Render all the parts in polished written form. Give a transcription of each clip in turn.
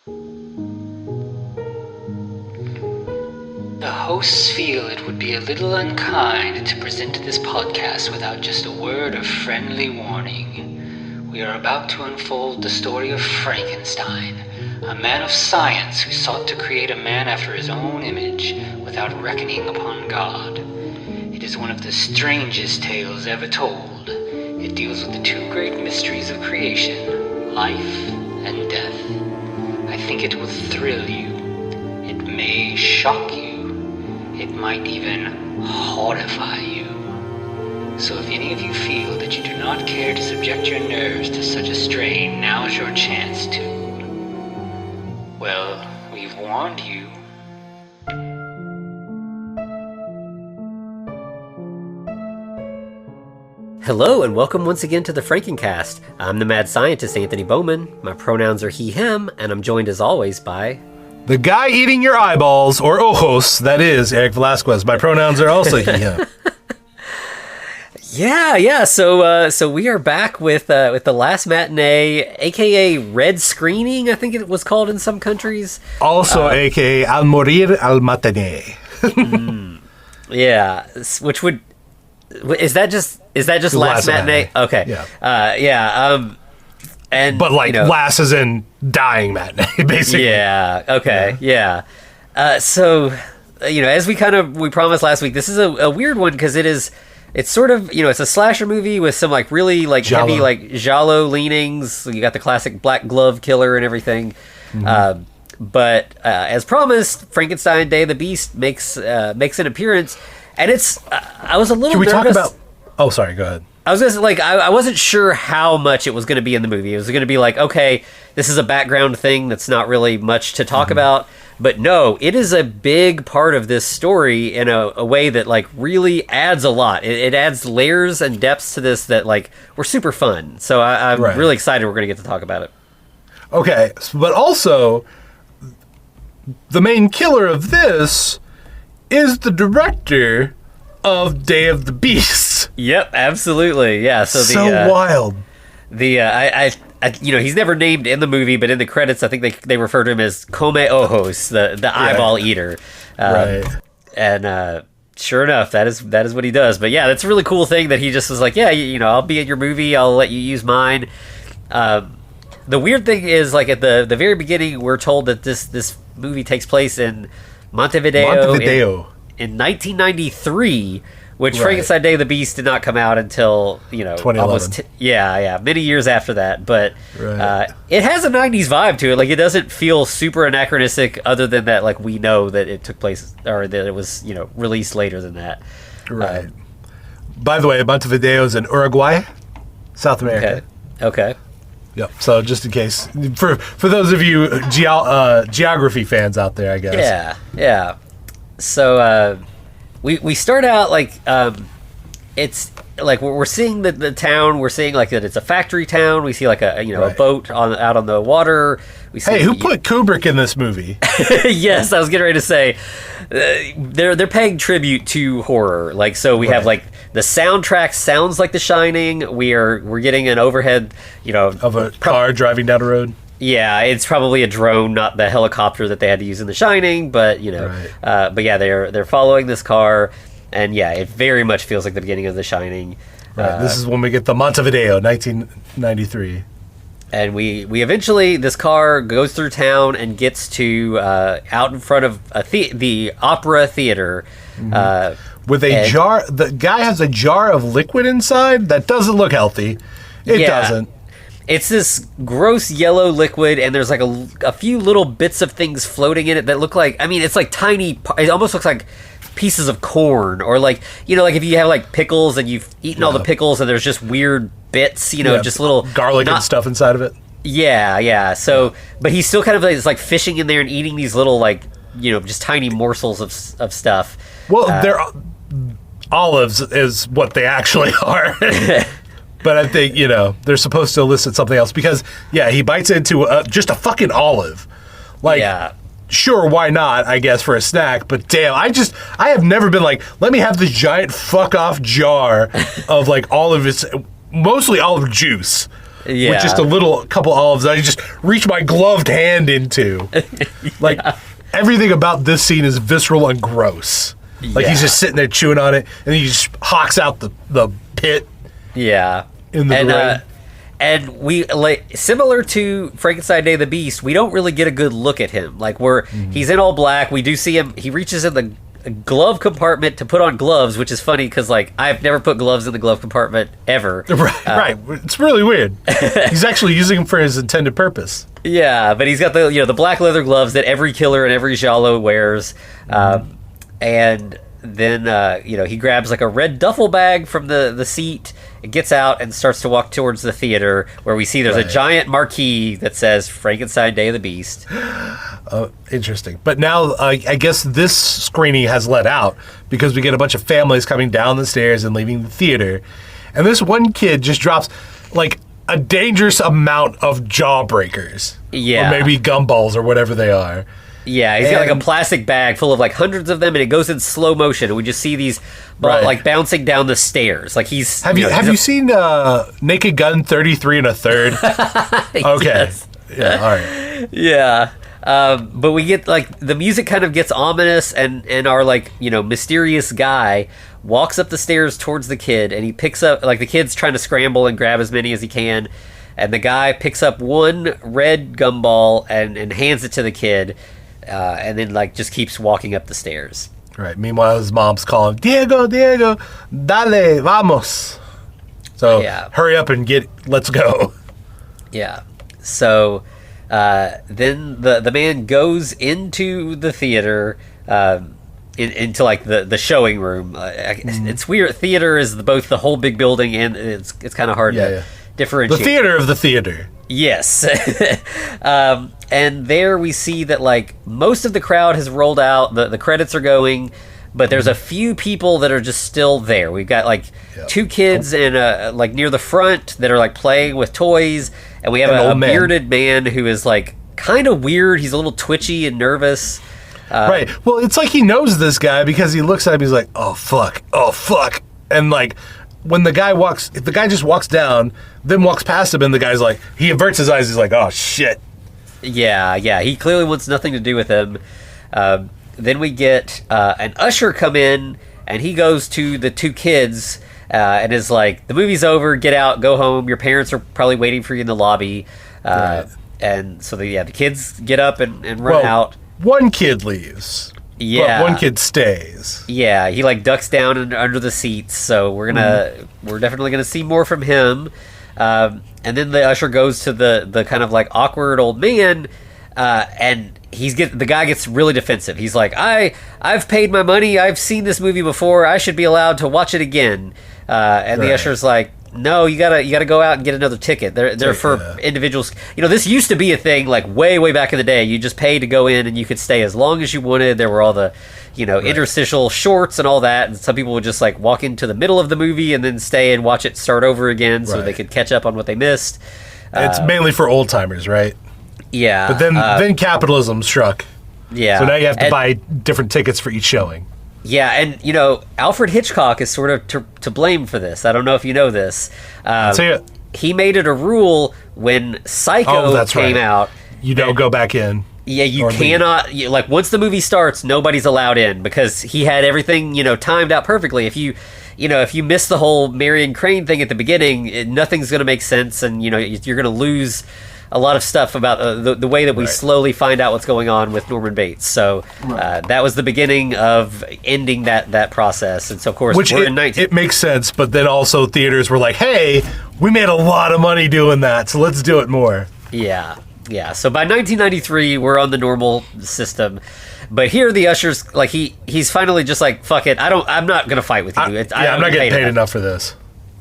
The hosts feel it would be a little unkind to present this podcast without just a word of friendly warning. We are about to unfold the story of Frankenstein, a man of science who sought to create a man after his own image without reckoning upon God. It is one of the strangest tales ever told. It deals with the two great mysteries of creation, life and death. I think it will thrill you. It may shock you. It might even horrify you. So if any of you feel that you do not care to subject your nerves to such a strain, now's your chance to. Well, we've warned you. Hello and welcome once again to the Frankencast. I'm the mad scientist Anthony Bowman. My pronouns are he, him, and I'm joined as always by... The guy eating your eyeballs, or ojos, that is Eric Velasquez. My pronouns are also he, him. Yeah. So we are back with the last matinee, aka Red Screening, I think it was called in some countries. Also, aka Al Morir al Matinee. Yeah, which would is that just last matinee? Okay. Yeah. But last as in dying matinee, basically. Yeah. Okay. Yeah. So, as we promised last week, this is a weird one because it's sort of, it's a slasher movie with some really heavy giallo leanings. You got the classic black glove killer and everything. Mm-hmm. But as promised, Frankenstein Day of the Beast makes an appearance, and it's. I was a little. Can we nervous. talk about? Oh, sorry. Go ahead. I was just I wasn't sure how much it was going to be in the movie. It was going to be okay, this is a background thing that's not really much to talk about. But no, it is a big part of this story in a way that really adds a lot. It adds layers and depths to this that were super fun. So I'm really excited we're going to get to talk about it. Okay, but also the main killer of this is the director of Day of the Beast. Yep, absolutely. Yeah. So wild. He's never named in the movie, but in the credits, I think they refer to him as Come Ojos, the eyeball eater. Right. And sure enough, that is what he does. But yeah, that's a really cool thing that he just was I'll be in your movie. I'll let you use mine. The weird thing is, at the very beginning, we're told that this movie takes place in Montevideo. In 1993, which Frankenstein Day of the Beast did not come out until 2011. almost many years after that. But it has a 90s vibe to it. It doesn't feel super anachronistic, other than that we know that it took place, or that it was released later than that. Right. By the way, Montevideo is in Uruguay, South America. Okay. Yep. So just in case, for those of you geography fans out there, I guess. Yeah. So we start out it's we're seeing the town. We're seeing that it's a factory town. We see a boat out on the water. We see, who put Kubrick in this movie? Yes, I was getting ready to say they're paying tribute to horror. We have the soundtrack sounds like The Shining. We're getting an overhead of a car driving down the road. Yeah, it's probably a drone, not the helicopter that they had to use in The Shining, but but yeah, they're following this car, and yeah, it very much feels like the beginning of The Shining. Right. This is when we get the Montevideo, 1993, and we eventually, this car goes through town and gets to out in front of the opera theater. With a jar. The guy has a jar of liquid inside that doesn't look healthy. It doesn't. It's this gross yellow liquid, and there's a few little bits of things floating in it that look it's tiny, it almost looks like pieces of corn, or if you have pickles and you've eaten all the pickles and there's just weird bits, just little garlic and stuff inside of it. Yeah. So, but he's still kind of is fishing in there and eating these little just tiny morsels of stuff. Well, they're olives is what they actually are. But I think, they're supposed to elicit something else because, he bites into just a fucking olive. Sure, why not, I guess, for a snack, but damn, I have never been let me have this giant fuck-off jar of, all of its, mostly olive juice. with just a couple olives that I just reach my gloved hand into. Like, everything about this scene is visceral and gross. Like, he's just sitting there chewing on it, and he just hawks out the pit. Yeah. In the rain. And we, like, similar to Frankenstein Day of the Beast, we don't really get a good look at him. Like, he's in all black. We do see him. He reaches in the glove compartment to put on gloves, which is funny because, like, I've never put gloves in the glove compartment ever. Right. It's really weird. He's actually using them for his intended purpose. Yeah, but he's got the black leather gloves that every killer and every giallo wears. And then, he grabs, like, a red duffel bag from the seat, gets out and starts to walk towards the theater, where we see there's a giant marquee that says Frankenstein Day of the Beast. Oh, interesting. But now I guess this screening has let out because we get a bunch of families coming down the stairs and leaving the theater. And this one kid just drops, like, a dangerous amount of jawbreakers. Yeah. Or maybe gumballs or whatever they are. Yeah, he's got like a plastic bag full of like hundreds of them, and it goes in slow motion, and we just see these like bouncing down the stairs. Like he's have you seen Naked Gun 33 1/3? Okay, yes. Yeah, all right, yeah. But we get like the music kind of gets ominous, and our like mysterious guy walks up the stairs towards the kid, and he picks up like the kid's trying to scramble and grab as many as he can, and the guy picks up one red gumball and hands it to the kid. And then, like, just keeps walking up the stairs. Right. Meanwhile, his mom's calling, Diego, dale, vamos. So, hurry up and let's go. Yeah. So, then the man goes into the theater, into, like, the showing room. It's weird. Theater is both the whole big building, and it's kind of hard to differentiate. The theater of the theater. Yes. And there we see that, like, most of the crowd has rolled out. The credits are going, but there's a few people that are just still there. We've got, like, two kids and like, near the front that are, like, playing with toys. And we have a bearded man who is, like, kind of weird. He's a little twitchy and nervous. Right. Well, it's like he knows this guy because he looks at him, he's like, oh, fuck. And, like, when the guy if the guy just walks down, then walks past him, and the guy's like, he averts his eyes, he's like, oh, shit. Yeah, he clearly wants nothing to do with him. Then we get an usher come in, and he goes to the two kids and is like, the movie's over, get out, go home, your parents are probably waiting for you in the lobby. And so the kids get up and run out. One kid leaves. Yeah, but one kid stays. Yeah, he like ducks down under the seats, so we're definitely gonna see more from him. And then the usher goes to the kind of like awkward old man, and the guy gets really defensive. He's like, I've paid my money. I've seen this movie before. I should be allowed to watch it again. And the usher's like, no, you gotta go out and get another ticket. They're for individuals. This used to be a thing like way back in the day. You just paid to go in and you could stay as long as you wanted. There were all the interstitial shorts and all that, and some people would just like walk into the middle of the movie and then stay and watch it start over again so they could catch up on what they missed. It's mainly for old timers, right? Yeah. But then capitalism struck. Yeah. So now you have to buy different tickets for each showing. Yeah, and Alfred Hitchcock is sort of to blame for this. I don't know if you know this. He made it a rule when Psycho came out. You don't go back in. Yeah, you cannot. Like once the movie starts, nobody's allowed in because he had everything timed out perfectly. If you miss the whole Marion Crane thing at the beginning, nothing's going to make sense, and you're going to lose a lot of stuff about the way that we slowly find out what's going on with Norman Bates. So that was the beginning of ending that process. And so, of course, it makes sense. But then also theaters were like, hey, we made a lot of money doing that, so let's do it more. Yeah. So by 1993, we're on the normal system. But here the ushers, like he's finally just like, fuck it. I'm not going to fight with you. I'm not getting paid enough for this.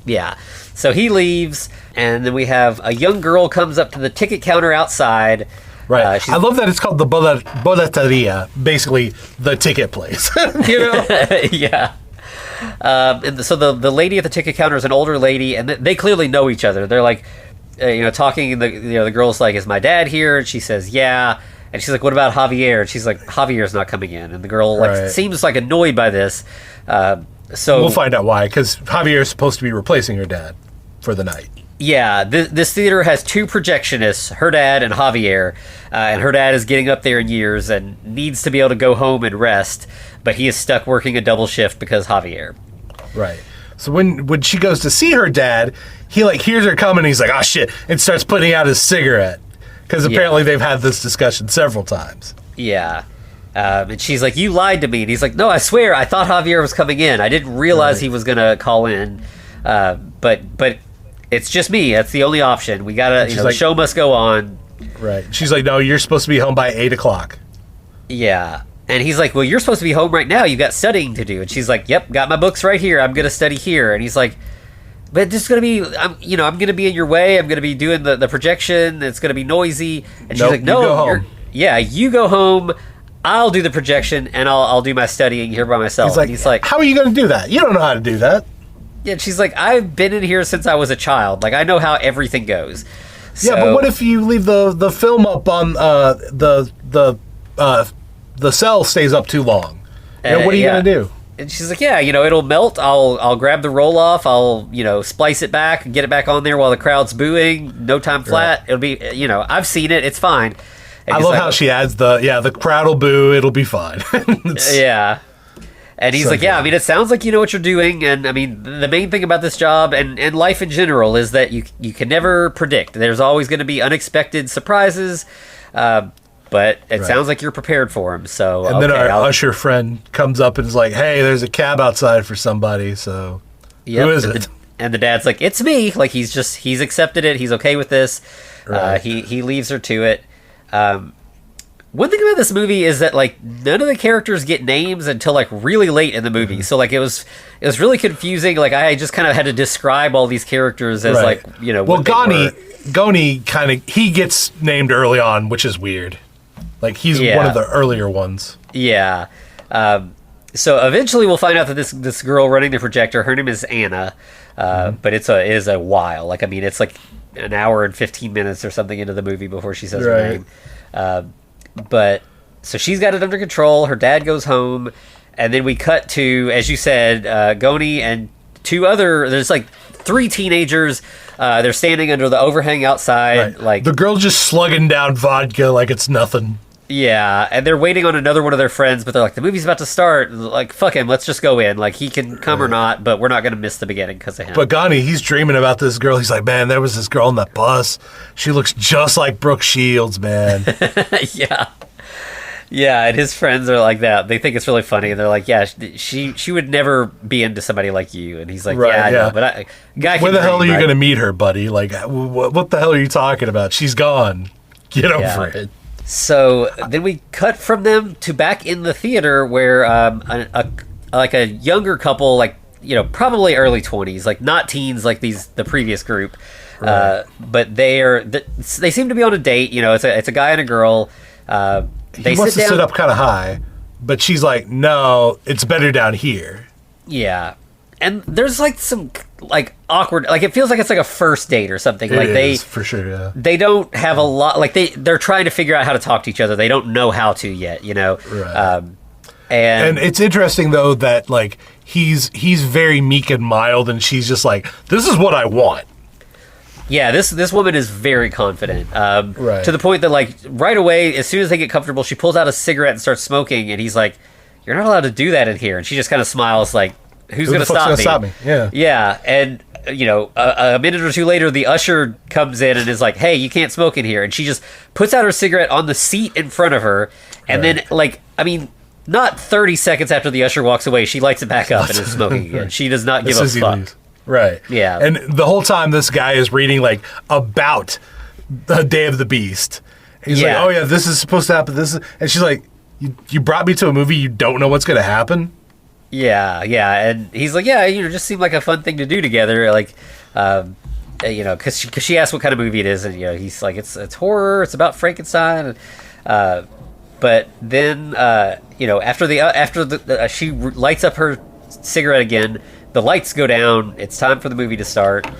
Yeah. So he leaves, and then we have a young girl comes up to the ticket counter outside. Right. I love that it's called the boleteria, basically the ticket place. Yeah. And so the lady at the ticket counter is an older lady, and they clearly know each other. They're like, talking. And the girl's like, "Is my dad here?" And she says, "Yeah." And she's like, "What about Javier?" And she's like, "Javier's not coming in." And the girl seems like annoyed by this. So we'll find out why, because Javier is supposed to be replacing her dad for the night. Yeah, this theater has two projectionists, her dad and Javier, and her dad is getting up there in years and needs to be able to go home and rest, but he is stuck working a double shift because Javier. Right. So when she goes to see her dad, he like hears her coming and he's like, oh shit, and starts putting out his cigarette. Because apparently they've had this discussion several times. Yeah. And she's like, you lied to me. And he's like, no, I swear, I thought Javier was coming in. I didn't realize he was going to call in. But it's just me. That's the only option. We got to, the show must go on. Right. She's like, no, you're supposed to be home by 8 o'clock. Yeah. And he's like, well, you're supposed to be home right now. You got studying to do. And she's like, yep, got my books right here. I'm going to study here. And he's like, but this is going to be, I'm going to be in your way. I'm going to be doing the projection. It's going to be noisy. And she's like, no, you go home. You go home. I'll do the projection and I'll do my studying here by myself. He's like, how are you going to do that? You don't know how to do that. Yeah, and she's like, I've been in here since I was a child. Like, I know how everything goes. Yeah, but what if you leave the film up on the cell stays up too long? What are you going to do? And she's like, yeah, it'll melt. I'll grab the roll off. I'll, splice it back and get it back on there while the crowd's booing. No time flat. Right. It'll be, I've seen it. It's fine. And I love how she adds the crowd will boo. It'll be fine. Yeah. And he's like, yeah, I mean, it sounds like you know what you're doing. And I mean, the main thing about this job and life in general is that you can never predict. There's always going to be unexpected surprises. But it sounds like you're prepared for him. So, and then our usher friend comes up and is like, "Hey, there's a cab outside for somebody." So, who is it? And the dad's like, "It's me." Like he's accepted it. He's okay with this. Right. He leaves her to it. One thing about this movie is that like none of the characters get names until like really late in the movie. So like it was really confusing. Like I just kind of had to describe all these characters as like Well, Goni kind of he gets named early on, which is weird. Like, he's one of the earlier ones. Yeah. So eventually we'll find out that this girl running the projector, her name is Anna, but it is a while. Like, I mean, it's like an hour and 15 minutes or something into the movie before she says her name. But, so she's got it under control. Her dad goes home. And then we cut to, as you said, Goni and there's like 3 teenagers. They're standing under the overhang outside. Right. Like the girl's just slugging down vodka like it's nothing. Yeah, and they're waiting on another one of their friends, but they're like, the movie's about to start. Like, fuck him, let's just go in. Like, he can come or not, but we're not going to miss the beginning because of him. But Gani, he's dreaming about this girl. He's like, man, there was this girl on that bus. She looks just like Brooke Shields, man. Yeah. Yeah, and his friends are like that. They think it's really funny. And they're like, yeah, she would never be into somebody like you. And he's like, I know, but where the hell are you going to meet her, buddy? Like, what the hell are you talking about? She's gone. Get over it. So then we cut from them to back in the theater where a younger couple, like, probably early 20s, like not teens like the previous group, but they seem to be on a date. It's a guy and a girl. He wants to sit up kind of high, but she's like, no, it's better down here. Yeah. And there's like some like awkward, like it feels like it's like a first date or something. It like is, for sure, yeah. They don't have a lot, like they're trying to figure out how to talk to each other. They don't know how to yet, Right. And it's interesting though that like he's very meek and mild, and she's just like, this is what I want. Yeah, this woman is very confident, right. To the point that like right away, as soon as they get comfortable, she pulls out a cigarette and starts smoking, and he's like, "You're not allowed to do that in here." And she just kind of smiles like, "Who's going to stop me?" Yeah, yeah. And a minute or two later, the usher comes in and is like, "Hey, you can't smoke in here." And she just puts out her cigarette on the seat in front of her, and then like, I mean, not 30 seconds after the usher walks away, she lights it back up and is smoking again. She does not give a fuck. Right. Yeah. And the whole time this guy is reading like about the Day of the Beast. He's like, oh yeah, this is supposed to happen. And she's like, you brought me to a movie, you don't know what's going to happen? Yeah. And he's like, yeah, just seemed like a fun thing to do together. Like, because she asked what kind of movie it is, and he's like, it's horror. It's about Frankenstein. But then after she lights up her cigarette again. The lights go down. It's time for the movie to start. All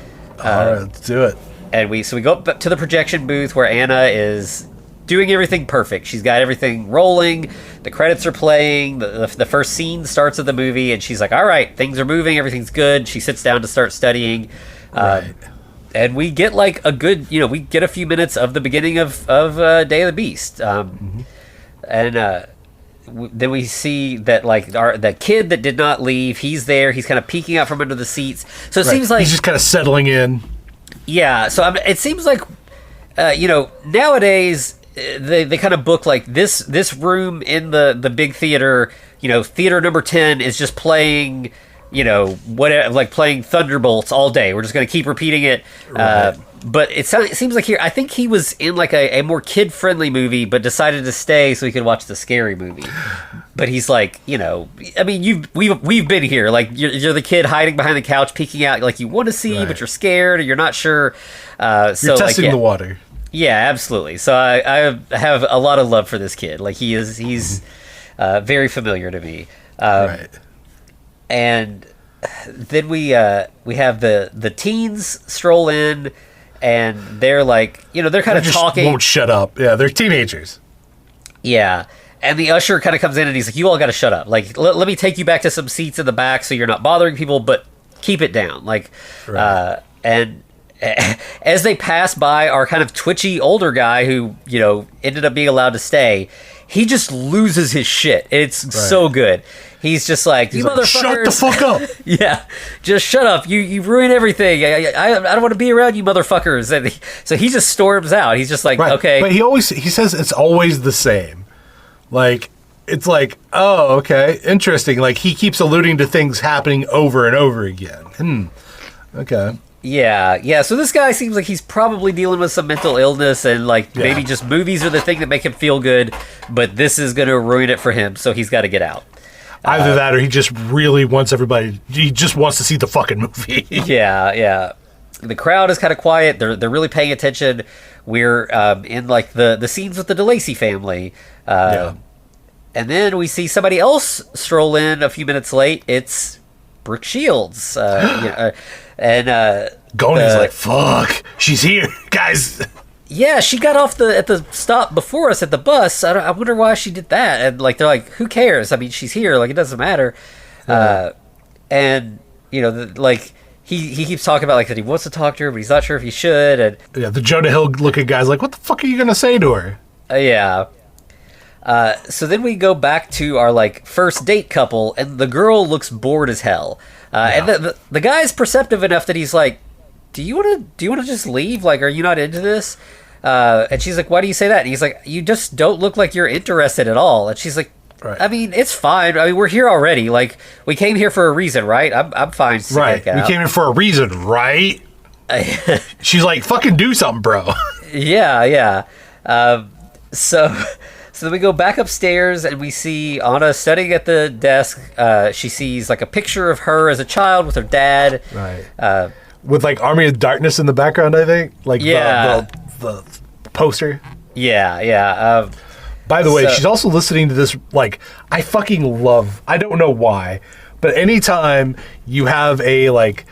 right, let's do it. And we go up to the projection booth where Anna is doing everything perfect. She's got everything rolling. The credits are playing. The first scene starts of the movie, and she's like, all right, things are moving. Everything's good. She sits down to start studying. Right. and we get like a good, we get a few minutes of the beginning of Day of the Beast, and then we see that like that kid that did not leave, he's there. He's kind of peeking out from under the seats. So it seems like he's just kind of settling in. Yeah. So it seems like nowadays they kind of book like this room in the big theater. Theater number 10 is just playing. Whatever, like playing Thunderbolts all day. We're just going to keep repeating it. Right. But it seems like here, I think he was in like a more kid-friendly movie, but decided to stay so he could watch the scary movie. But he's like, I mean, we've been here. Like you're the kid hiding behind the couch, peeking out, like you want to see, but you're scared or you're not sure. You're testing the water. Yeah, absolutely. So I have a lot of love for this kid. Like he's very familiar to me. Right. And then we have the teens stroll in, and they're like, they're kind of talking. Won't shut up. Yeah, they're teenagers. Yeah, and the usher kind of comes in and he's like, "You all got to shut up. Like, let me take you back to some seats in the back so you're not bothering people, but keep it down." Like, and as they pass by our kind of twitchy older guy who ended up being allowed to stay, he just loses his shit. It's so good. He's just like, you motherfuckers. Shut the fuck up. Yeah, just shut up. You ruin everything. I don't want to be around you motherfuckers. And so he just storms out. He's just like, okay. But he says it's always the same. Like, it's like, oh, okay, interesting. Like, he keeps alluding to things happening over and over again. Okay. Yeah. So this guy seems like he's probably dealing with some mental illness, and like maybe just movies are the thing that make him feel good, but this is going to ruin it for him, so he's got to get out. Either that or he just really wants he just wants to see the fucking movie. Yeah. The crowd is kind of quiet. They're really paying attention. We're in like the scenes with the DeLacy family. And then we see somebody else stroll in a few minutes late. It's Brooke Shields. And Goney's like, fuck, she's here, guys. Yeah, she got off at the stop before us at the bus. I wonder why she did that. And like they're like, who cares? I mean, she's here. Like it doesn't matter. And like he keeps talking about like that he wants to talk to her, but he's not sure if he should. And the Jonah Hill looking guy's like, what the fuck are you gonna say to her? Yeah. So then we go back to our like first date couple, and the girl looks bored as hell. And the guy's perceptive enough that he's like, do you want to just leave? Like, are you not into this? And she's like, why do you say that? And he's like, you just don't look like you're interested at all. And she's like, I mean, it's fine. I mean, we're here already. Like, we came here for a reason, right? I'm fine. Right. We came here for a reason, right? She's like, fucking do something, bro. Yeah. So then we go back upstairs and we see Anna studying at the desk. She sees like a picture of her as a child with her dad. Right. With like Army of Darkness in the background, I think. Like the poster. Yeah. By the way, she's also listening to this. Like, I fucking love. I don't know why, but anytime you have a like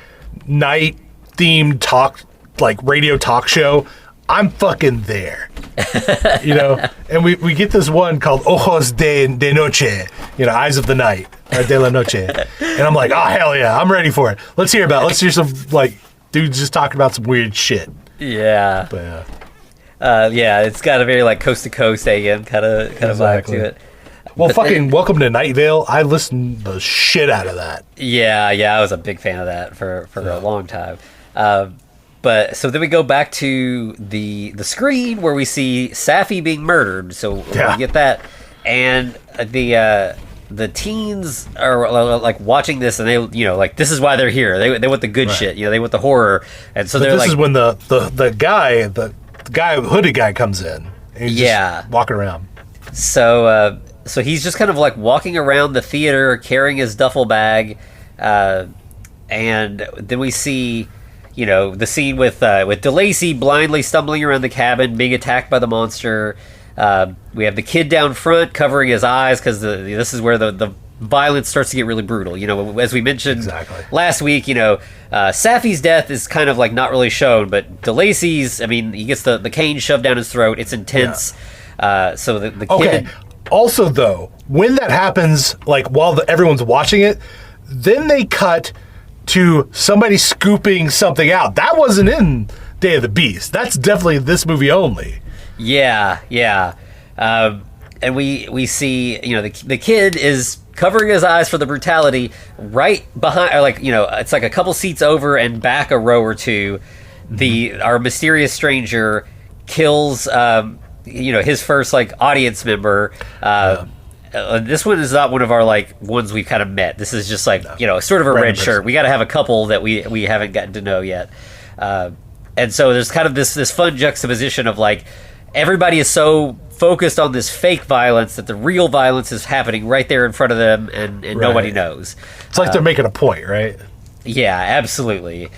night themed radio talk show, I'm fucking there. And we get this one called Ojos de Noche, Eyes of the Night, or de la Noche. And I'm like, oh, hell yeah, I'm ready for it. Let's hear some, like, dudes just talking about some weird shit. Yeah. But, it's got a very, like, coast-to-coast AM kind of vibe to it. Well, fucking Welcome to Night Vale, I listened the shit out of that. Yeah, I was a big fan of that for a long time. But so then we go back to the screen where we see Safi being murdered. So we get that, and the teens are like watching this, and they like this is why they're here. They want the good shit. They want the horror, and so they're like. This is when the guy hooded guy comes in. And he's just walking around. So he's just kind of like walking around the theater carrying his duffel bag, and then we see. The scene with DeLacy blindly stumbling around the cabin, being attacked by the monster. We have the kid down front covering his eyes because this is where the violence starts to get really brutal. As we mentioned last week, Safi's death is kind of like not really shown, but DeLacy's, I mean, he gets the cane shoved down his throat. It's intense. So the kid... Okay. Also, though, when that happens, like while everyone's watching it, then they cut to somebody scooping something out. That wasn't in Day of the Beast. That's definitely this movie only. Yeah. And we see, the kid is covering his eyes for the brutality right behind, or it's like a couple seats over and back a row or two. Our mysterious stranger kills, his first audience member. This one is not one of our ones we've kind of met. This is just sort of a red shirt. We got to have a couple that we haven't gotten to know yet. And so there's kind of this fun juxtaposition of everybody is so focused on this fake violence that the real violence is happening right there in front of them, and nobody knows. It's like they're making a point, right? Yeah, absolutely.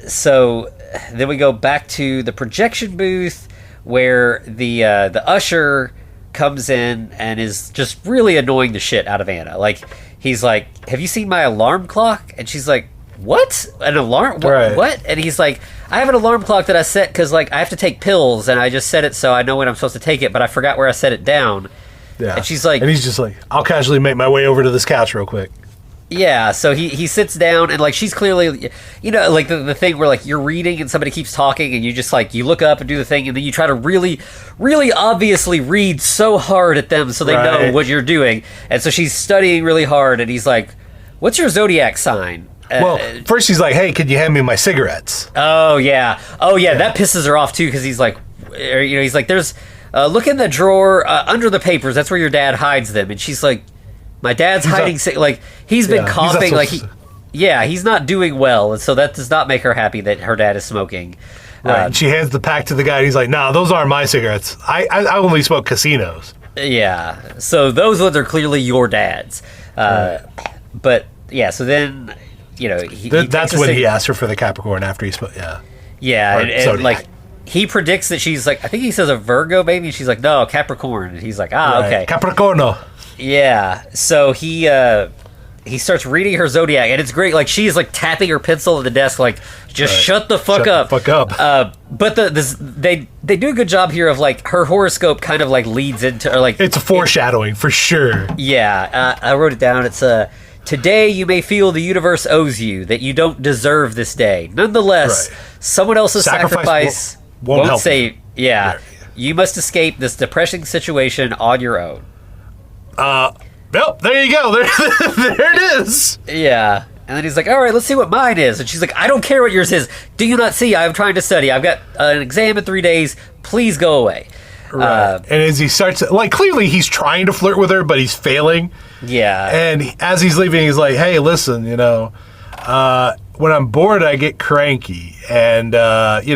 So then we go back to the projection booth where the usher comes in and is just really annoying the shit out of Anna. He's like, "Have you seen my alarm clock?" And she's like, "What? An alarm? What?" And he's like, "I have an alarm clock that I set because I have to take pills, and I just set it so I know when I'm supposed to take it, but I forgot where I set it down." Yeah. And she's like, and he's just like, "I'll casually make my way over to this couch real quick." Yeah, so he sits down, and she's clearly, the thing where you're reading and somebody keeps talking, and you just you look up and do the thing, and then you try to really, really obviously read so hard at them so they know what you're doing. And so she's studying really hard, and he's like, "What's your zodiac sign?" Well, first he's like, "Hey, could you hand me my cigarettes?" Oh yeah, that pisses her off too, because he's like, "There's look in the drawer under the papers. That's where your dad hides them." And she's like, "My dad's hiding he's been coughing he's not doing well," and so that does not make her happy that her dad is smoking. Right. And she hands the pack to the guy, and he's like, "Nah, those aren't my cigarettes. I only smoke Casinos." Yeah, so those ones are clearly your dad's. But yeah, so then that's when he asked her for the Capricorn after he spoke. Yeah, and he predicts that she's I think he says a Virgo maybe. She's like, "No, Capricorn," and he's like, "Okay, Capricorno." Yeah, so he starts reading her zodiac, and it's great. She's tapping her pencil at the desk, just shut the fuck up. But they do a good job here of her horoscope kind of leads into it's a foreshadowing for sure. Yeah, I wrote it down. It's today you may feel the universe owes you, that you don't deserve this day. Nonetheless, someone else's sacrifice won't save. Yeah, you must escape this depressing situation on your own. Nope, there you go. There it is. Yeah. And then he's like, "All right, let's see what mine is." And she's like, "I don't care what yours is. Do you not see? I'm trying to study. I've got an exam in 3 days. Please go away." Right. And as he starts, clearly he's trying to flirt with her, but he's failing. Yeah. And as he's leaving, he's like, "Hey, listen, when I'm bored, I get cranky. And, if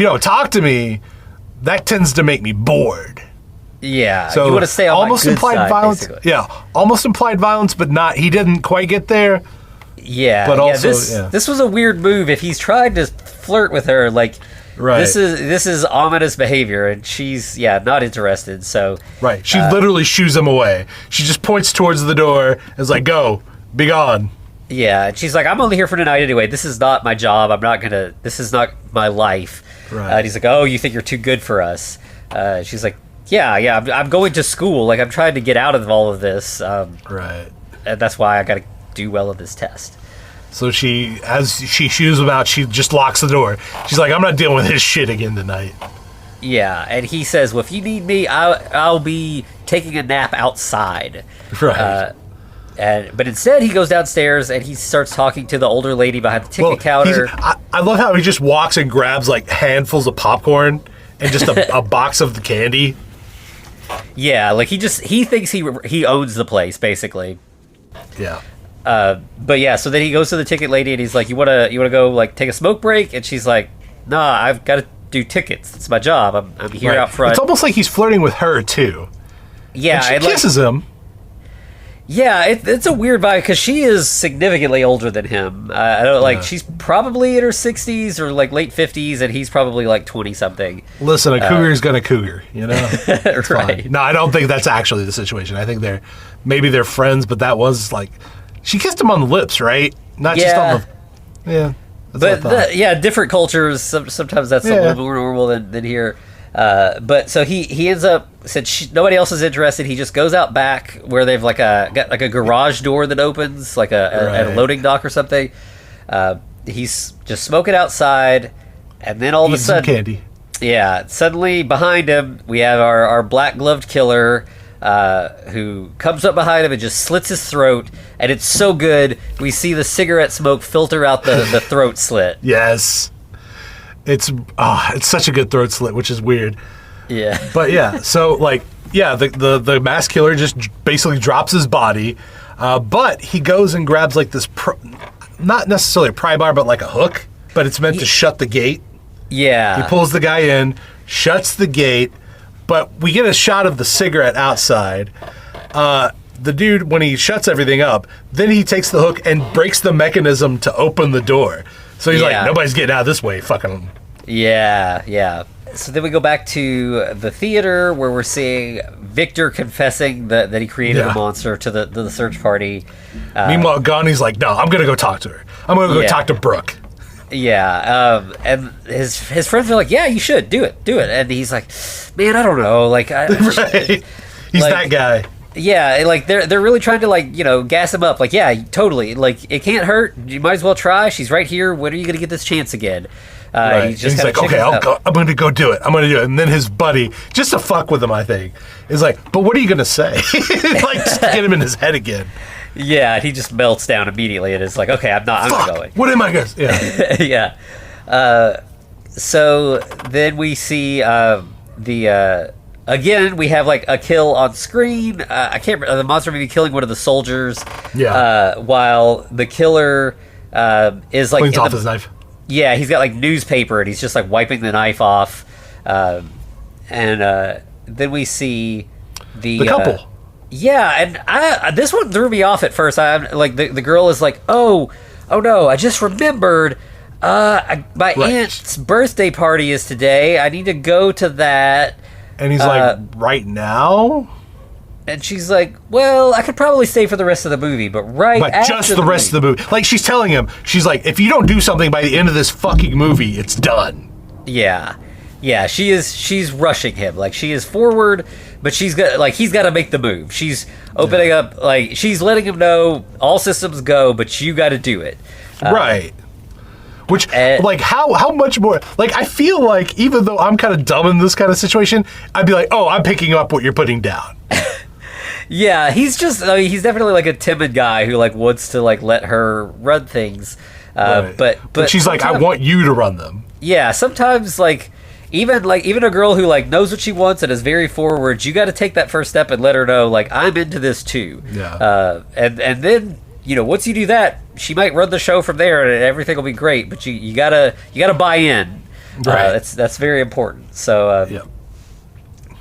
you don't talk to me, that tends to make me bored." Yeah, so you want to stay on almost my good implied side, violence. basically. Yeah, almost implied violence, but not. He didn't quite get there. Yeah, but also this was a weird move. If he's tried to flirt with her, this is ominous behavior, and she's not interested. So she literally shoos him away. She just points towards the door and is like, "Go, be gone." Yeah, and she's like, "I'm only here for tonight anyway. This is not my job. This is not my life." Right. And he's like, "Oh, you think you're too good for us?" She's like, Yeah, I'm going to school. I'm trying to get out of all of this. Right. And that's why I got to do well at this test. So as she shoos him out, she just locks the door. She's like, "I'm not dealing with his shit again tonight." Yeah, and he says, "Well, if you need me, I'll be taking a nap outside." Right. But instead, he goes downstairs and he starts talking to the older lady behind the ticket counter. I love how he just walks and grabs handfuls of popcorn and just a box of the candy. Yeah, he thinks he owns the place, basically. Yeah. But yeah, so then he goes to the ticket lady and he's like, "You wanna go take a smoke break?" And she's like, "Nah, I've got to do tickets. It's my job. I'm here out front." It's almost like he's flirting with her too. Yeah, and she kisses him. Yeah, it's a weird vibe because she is significantly older than him. I don't she's probably in her 60s or late 50s, and he's probably 20 something. Listen, a cougar is gonna cougar, It's right? Fine. No, I don't think that's actually the situation. I think they're friends, but that was she kissed him on the lips, right? Not just on the But different cultures. Sometimes that's a little more normal than here. But so he ends up, since nobody else is interested, he just goes out back where they've got a garage door that opens at a loading dock or something, He's just smoking outside, and then all of a sudden, some candy. Yeah, suddenly behind him we have our black-gloved killer, who comes up behind him and just slits his throat, and it's so good. We see the cigarette smoke filter out the throat slit. Yes. It's such a good throat slit, which is weird. Yeah. But yeah, so like, yeah, the mass killer just basically drops his body, but he goes and grabs like this, not necessarily a pry bar, but like a hook, but it's meant to shut the gate. Yeah. He pulls the guy in, shuts the gate, but we get a shot of the cigarette outside. The dude, when he shuts everything up, then he takes the hook and breaks the mechanism to open the door. So he's like, nobody's getting out this way, fucking. Yeah. So then we go back to the theater where we're seeing Victor confessing that he created a monster to the search party. Meanwhile, Ghani's like, no, I'm going to go talk to her. I'm going to go talk to Brooke. Yeah, and his friends are like, yeah, you should, do it. And he's like, man, I don't know. Like, right. He's that guy. Yeah, like they're really trying to like gas him up. Like, yeah, totally. Like, it can't hurt. You might as well try. She's right here. When are you gonna get this chance again? Right. He's like, okay, I'll go. I'm gonna go do it. And then his buddy, just to fuck with him, I think, is like, but what are you gonna say? Like, just to get him in his head again. Yeah, he just melts down immediately and is like, okay, I'm not going. What am I gonna? Yeah. Yeah. So then we see again, we have like a kill on screen. I can't. The monster may be killing one of the soldiers. Yeah. While the killer is like cleans off his knife. Yeah, he's got like newspaper and he's just like wiping the knife off. And then we see the couple. Yeah, and this one threw me off at first. I'm like the girl is like, oh no, I just remembered. My aunt's birthday party is today. I need to go to that. And he's like, right now? And she's like, well, I could probably stay for the rest of the movie, but after just the rest of the movie. Like, she's telling him, she's like, if you don't do something by the end of this fucking movie, it's done. Yeah, she's rushing him. Like, she is forward, but he's got to make the move. She's opening up, like, she's letting him know all systems go, but you got to do it. Right. Which, like, how much more... Like, I feel like, even though I'm kind of dumb in this kind of situation, I'd be like, oh, I'm picking up what you're putting down. Yeah, he's he's definitely, like, a timid guy who, like, wants to, like, let her run things. Right. But she's like, I want you to run them. Yeah, sometimes, even a girl who, like, knows what she wants and is very forward, you got to take that first step and let her know, like, I'm into this, too. Yeah. And then... once you do that, she might run the show from there, and everything will be great. But you gotta buy in. Right. That's very important. So,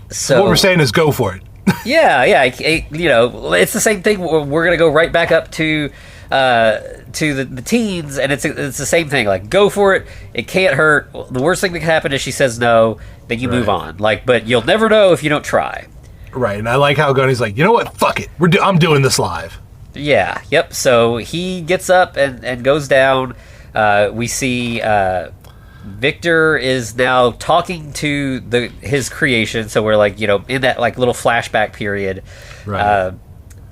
So what we're saying is go for it. Yeah. It's the same thing. We're gonna go right back up to the teens, and it's the same thing. Like, go for it. It can't hurt. The worst thing that can happen is she says no. Then you move on. Like, but you'll never know if you don't try. Right. And I like how Gunny's like, you know what? Fuck it. I'm doing this live. Yeah, yep. So he gets up and goes down. We see Victor is now talking to his creation. So we're like, in that like little flashback period. Right.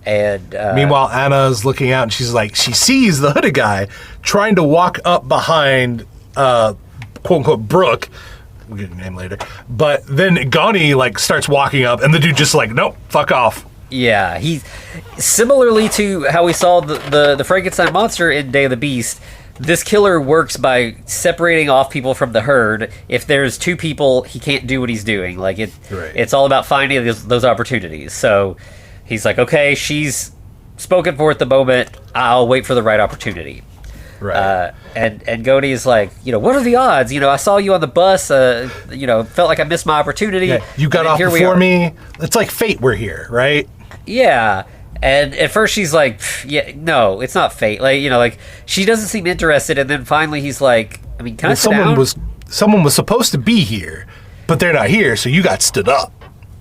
And meanwhile, Anna's looking out and she's like, she sees the hooded guy trying to walk up behind, quote unquote, Brooke. We'll get her name later. But then Gunny like starts walking up and the dude just like, nope, fuck off. Yeah, he similarly to how we saw the Frankenstein monster in Day of the Beast. This killer works by separating off people from the herd. If there's two people, he can't do what he's doing. Like it's all about finding those opportunities. So he's like, okay, she's spoken for at the moment. I'll wait for the right opportunity. Right. And Goney is like, what are the odds? I saw you on the bus. Felt like I missed my opportunity. Yeah, you got off before me. It's like fate. We're here, right? Yeah. And at first she's like, yeah, no, it's not fate. Like, she doesn't seem interested. And then finally he's like, I mean, can I sit down? Someone was supposed to be here, but they're not here, so you got stood up.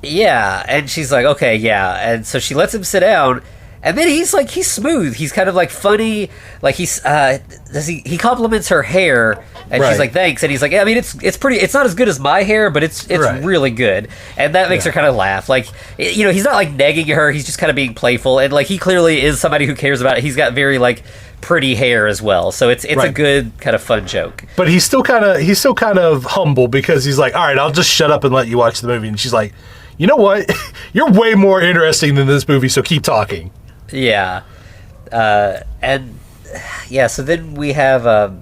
Yeah. And she's like, okay, yeah. And so she lets him sit down. And then he's smooth. He's kind of like funny. Like he compliments her hair And she's like, thanks. And he's like, yeah, I mean, it's pretty. It's not as good as my hair, but it's really good. And that makes her kind of laugh. Like, you know, he's not like negging her. He's just kind of being playful. And like, he clearly is somebody who cares about it. He's got very like pretty hair as well. So it's a good kind of fun joke. But he's still kind of humble because he's like, all right, I'll just shut up and let you watch the movie. And she's like, you know what? You're way more interesting than this movie, so keep talking. Yeah. And yeah, so then we have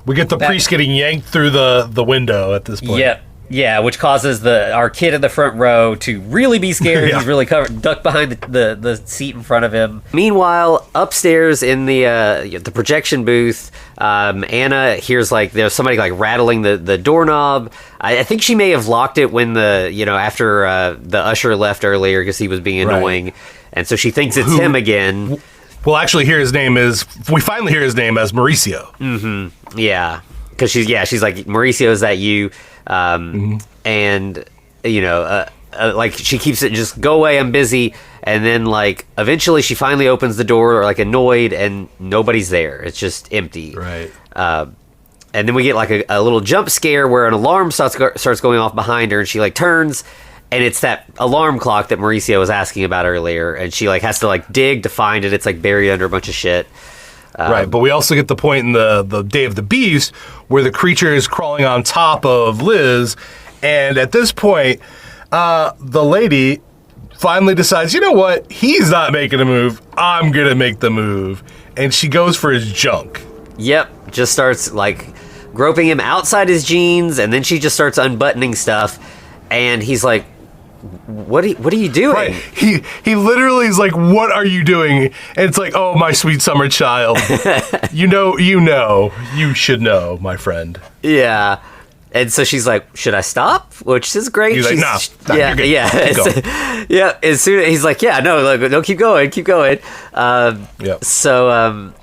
we get the priest getting yanked through the window at this point. Yeah, which causes our kid in the front row to really be scared. He's really ducked behind the seat in front of him. Meanwhile, upstairs in the projection booth, Anna hears like there's somebody like rattling the doorknob. I think she may have locked it when after the usher left earlier because he was being annoying, and so she thinks it's him again. We'll actually we finally hear his name as Mauricio. Mm-hmm. Yeah, because she's like, Mauricio, is that you? And like she keeps it, just go away, I'm busy. And then like eventually she finally opens the door, like annoyed, and nobody's there. It's just empty. Right. And then we get like a little jump scare where an alarm starts going off behind her, and she like turns, and it's that alarm clock that Mauricio was asking about earlier, and she like has to like dig to find it. It's like buried under a bunch of shit. Right, but we also get the point in the Day of the Beast where the creature is crawling on top of Liz, and at this point, the lady finally decides, you know what, he's not making a move, I'm gonna make the move, and she goes for his junk. Yep, just starts like groping him outside his jeans, and then she just starts unbuttoning stuff, and he's like, what are you doing? Right. He literally is like, what are you doing? And it's like, oh, my sweet summer child. You should know, my friend. Yeah. And so she's like, should I stop? Which is great. He's like, nah, yeah, yeah. Yeah. As soon as he's like, yeah, no, keep going. So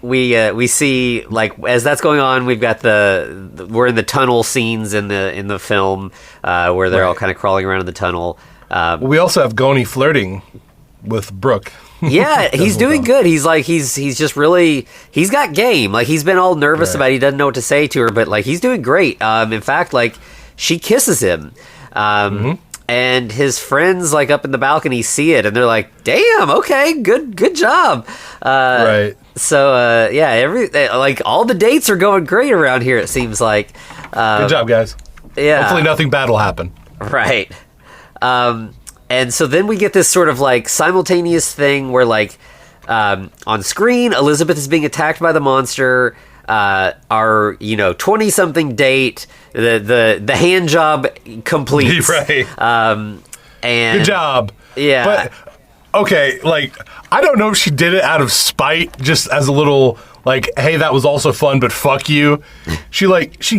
we see, like, as that's going on, we've got we're in the tunnel scenes in the film where they're all kind of crawling around in the tunnel. We also have Goni flirting with Brooke. Yeah, he's doing good. He's like, he's just really, he's got game. Like, he's been all nervous about it. He doesn't know what to say to her, but like, he's doing great. In fact, like, she kisses him. And his friends, like, up in the balcony see it, and they're like, damn, okay, good job. Right. So, like, all the dates are going great around here, it seems like. Good job, guys. Yeah. Hopefully nothing bad will happen. Right. And so then we get this sort of, like, simultaneous thing where, like, on screen, Elizabeth is being attacked by the monster. Our 20-something date, the hand job completes. Right. And good job. Yeah. But okay, like, I don't know if she did it out of spite, just as a little like, hey, that was also fun, but fuck you. She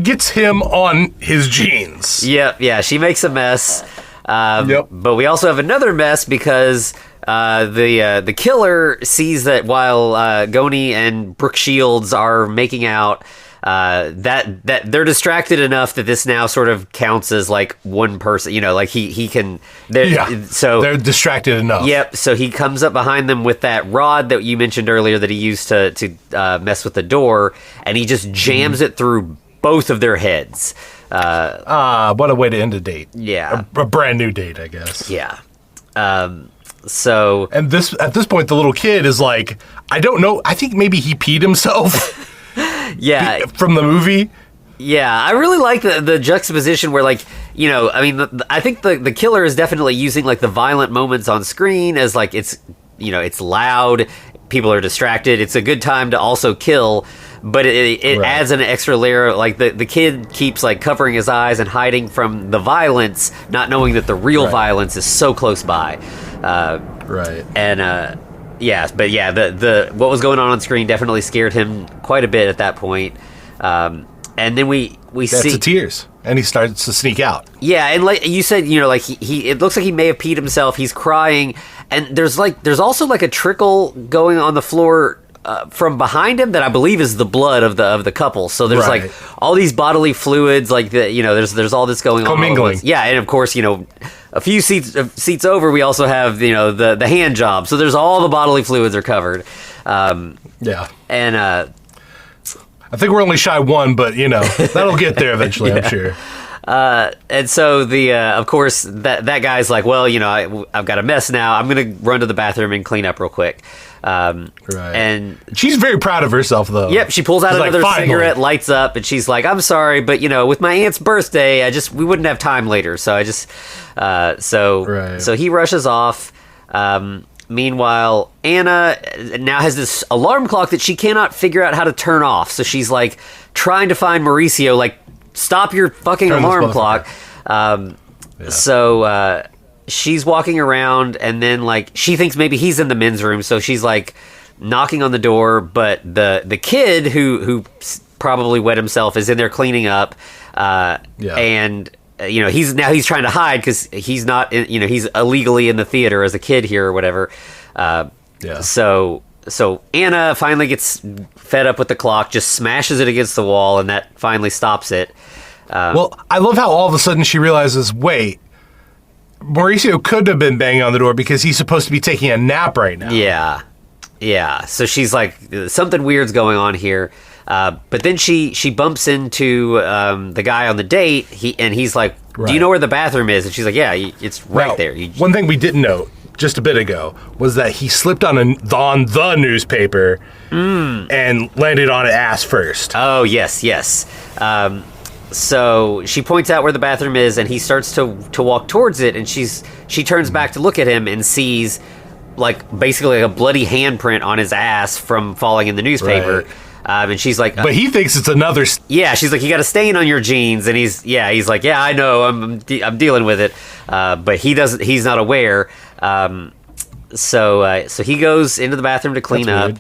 gets him on his jeans. Yep. Yeah. She makes a mess. But we also have another mess because the killer sees that while Goni and Brooke Shields are making out, that they're distracted enough that this now sort of counts as like one person. Like he can. So they're distracted enough. Yep. So he comes up behind them with that rod that you mentioned earlier that he used to mess with the door, and he just jams it through both of their heads. What a way to end a date. Yeah. A brand new date, I guess. Yeah. So. And at this point, the little kid is like, I don't know. I think maybe he peed himself. Yeah. From the movie. Yeah. I really like the juxtaposition where, like, I think the killer is definitely using, like, the violent moments on screen as, like, it's loud. People are distracted. It's a good time to also kill. But it adds an extra layer. Like, the kid keeps, like, covering his eyes and hiding from the violence, not knowing that the real violence is so close by. Right. And, the what was going on screen definitely scared him quite a bit at that point. And then we see to tears, and he starts to sneak out. Yeah, and like you said, like he it looks like he may have peed himself. He's crying, and there's also like a trickle going on the floor from behind him that I believe is the blood of the couple. So there's like all these bodily fluids, like there's all this going on. Commingling. Yeah, and of course, a few seats over, we also have the hand job. So there's all the bodily fluids are covered. Yeah. And I think we're only shy one, but, that'll get there eventually, I'm sure. And so of course, that guy's like, well, I've got a mess now. I'm going to run to the bathroom and clean up real quick. Right. And she's very proud of herself, though. Yep, she pulls out another cigarette, lights up, and she's like, I'm sorry, but, with my aunt's birthday, we wouldn't have time later. So I just, so he rushes off. Meanwhile, Anna now has this alarm clock that she cannot figure out how to turn off. So she's like trying to find Mauricio, like, stop your fucking alarm clock. So she's walking around, and then like she thinks maybe he's in the men's room, so she's like knocking on the door, but the kid who probably wet himself is in there cleaning up. And he's trying to hide because he's not he's illegally in the theater as a kid here or whatever. So Anna finally gets fed up with the clock, just smashes it against the wall, and that finally stops it. Well, I love how all of a sudden she realizes, wait, Mauricio could have been banging on the door because he's supposed to be taking a nap right now. Yeah. So she's like, something weird's going on here. But then she bumps into the guy on the date. He's like, do you know where the bathroom is? And she's like, yeah, it's right there. One thing we didn't know just a bit ago was that he slipped on the newspaper and landed on it ass first. Oh, yes. So she points out where the bathroom is, and he starts to walk towards it, and she turns back to look at him and sees like basically a bloody handprint on his ass from falling in the newspaper. Right. And she's like, but he thinks it's another. Yeah, she's like, you got a stain on your jeans, and he's like, yeah, I know, I'm dealing with it, but he's not aware. So he goes into the bathroom to clean up.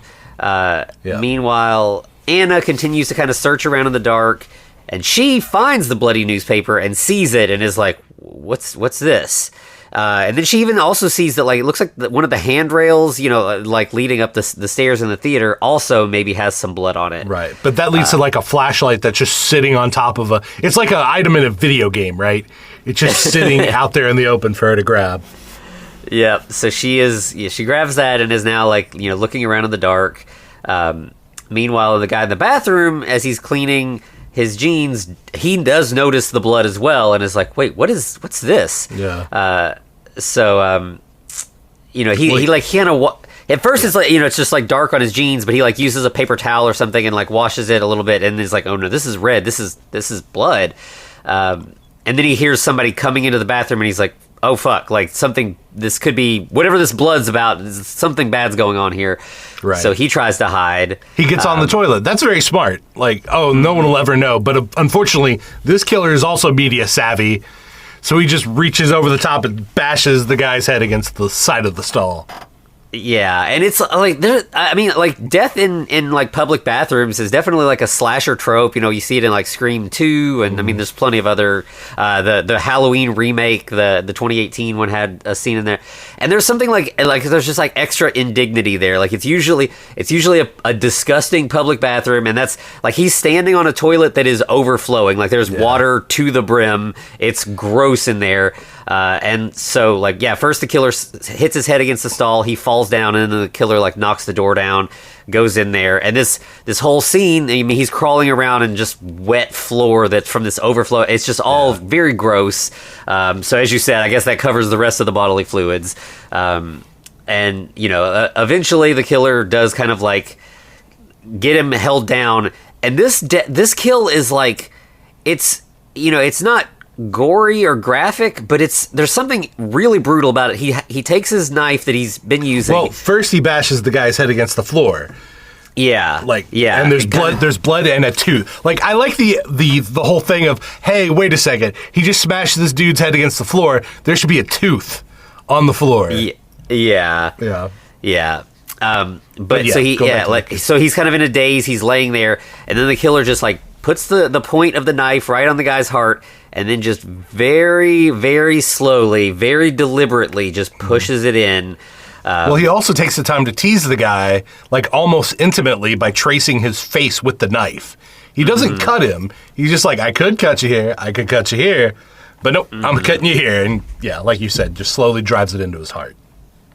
Meanwhile, Anna continues to kind of search around in the dark, and she finds the bloody newspaper and sees it and is like, what's this? And then she even also sees that, like, it looks like one of the handrails, like leading up the stairs in the theater also maybe has some blood on it. Right. But that leads to like a flashlight that's just sitting on top of it's like an item in a video game, right? It's just sitting out there in the open for her to grab. Yeah. So she grabs that and is now like, looking around in the dark. Meanwhile, the guy in the bathroom, as he's cleaning his jeans, he does notice the blood as well, and is like, "Wait, what's this?" Yeah. He like kind of at first it's like it's just like dark on his jeans, but he like uses a paper towel or something and like washes it a little bit, and is like, "Oh no, this is red. This is blood." And then he hears somebody coming into the bathroom, and he's like, oh fuck, like something, this could be whatever this blood's about, something bad's going on here. Right. So he tries to hide. He gets on the toilet. That's very smart. Like, no one will ever know. But unfortunately, this killer is also media savvy. So he just reaches over the top and bashes the guy's head against the side of the stall. Yeah, and it's like death in like public bathrooms is definitely like a slasher trope. You see it in like Scream 2, and I mean there's plenty of other the Halloween remake, the 2018 one had a scene in there, and there's something like there's just like extra indignity there. Like it's usually a disgusting public bathroom, and that's like he's standing on a toilet that is overflowing, like there's water to the brim. It's gross in there. And so, first the killer hits his head against the stall. He falls down, and then the killer knocks the door down, goes in there, and this whole scene. I mean, he's crawling around in just wet floor that's from this overflow. It's just all very gross. So as you said, I guess that covers the rest of the bodily fluids. And eventually the killer does kind of get him held down, and this kill is it's not gory or graphic, but there's something really brutal about it. He takes his knife that he's been using. Well, first he bashes the guy's head against the floor. Yeah. And there's blood. There's blood and a tooth. I like the whole thing of, hey, wait a second. He just smashed this dude's head against the floor. There should be a tooth on the floor. Yeah. So he's kind of in a daze. He's laying there, and then the killer just puts the point of the knife right on the guy's heart, and then just very, very slowly, very deliberately just pushes it in. Well, he also takes the time to tease the guy, almost intimately, by tracing his face with the knife. He doesn't cut him. He's just I could cut you here, I could cut you here, but nope, I'm cutting you here. And yeah, like you said, just slowly drives it into his heart.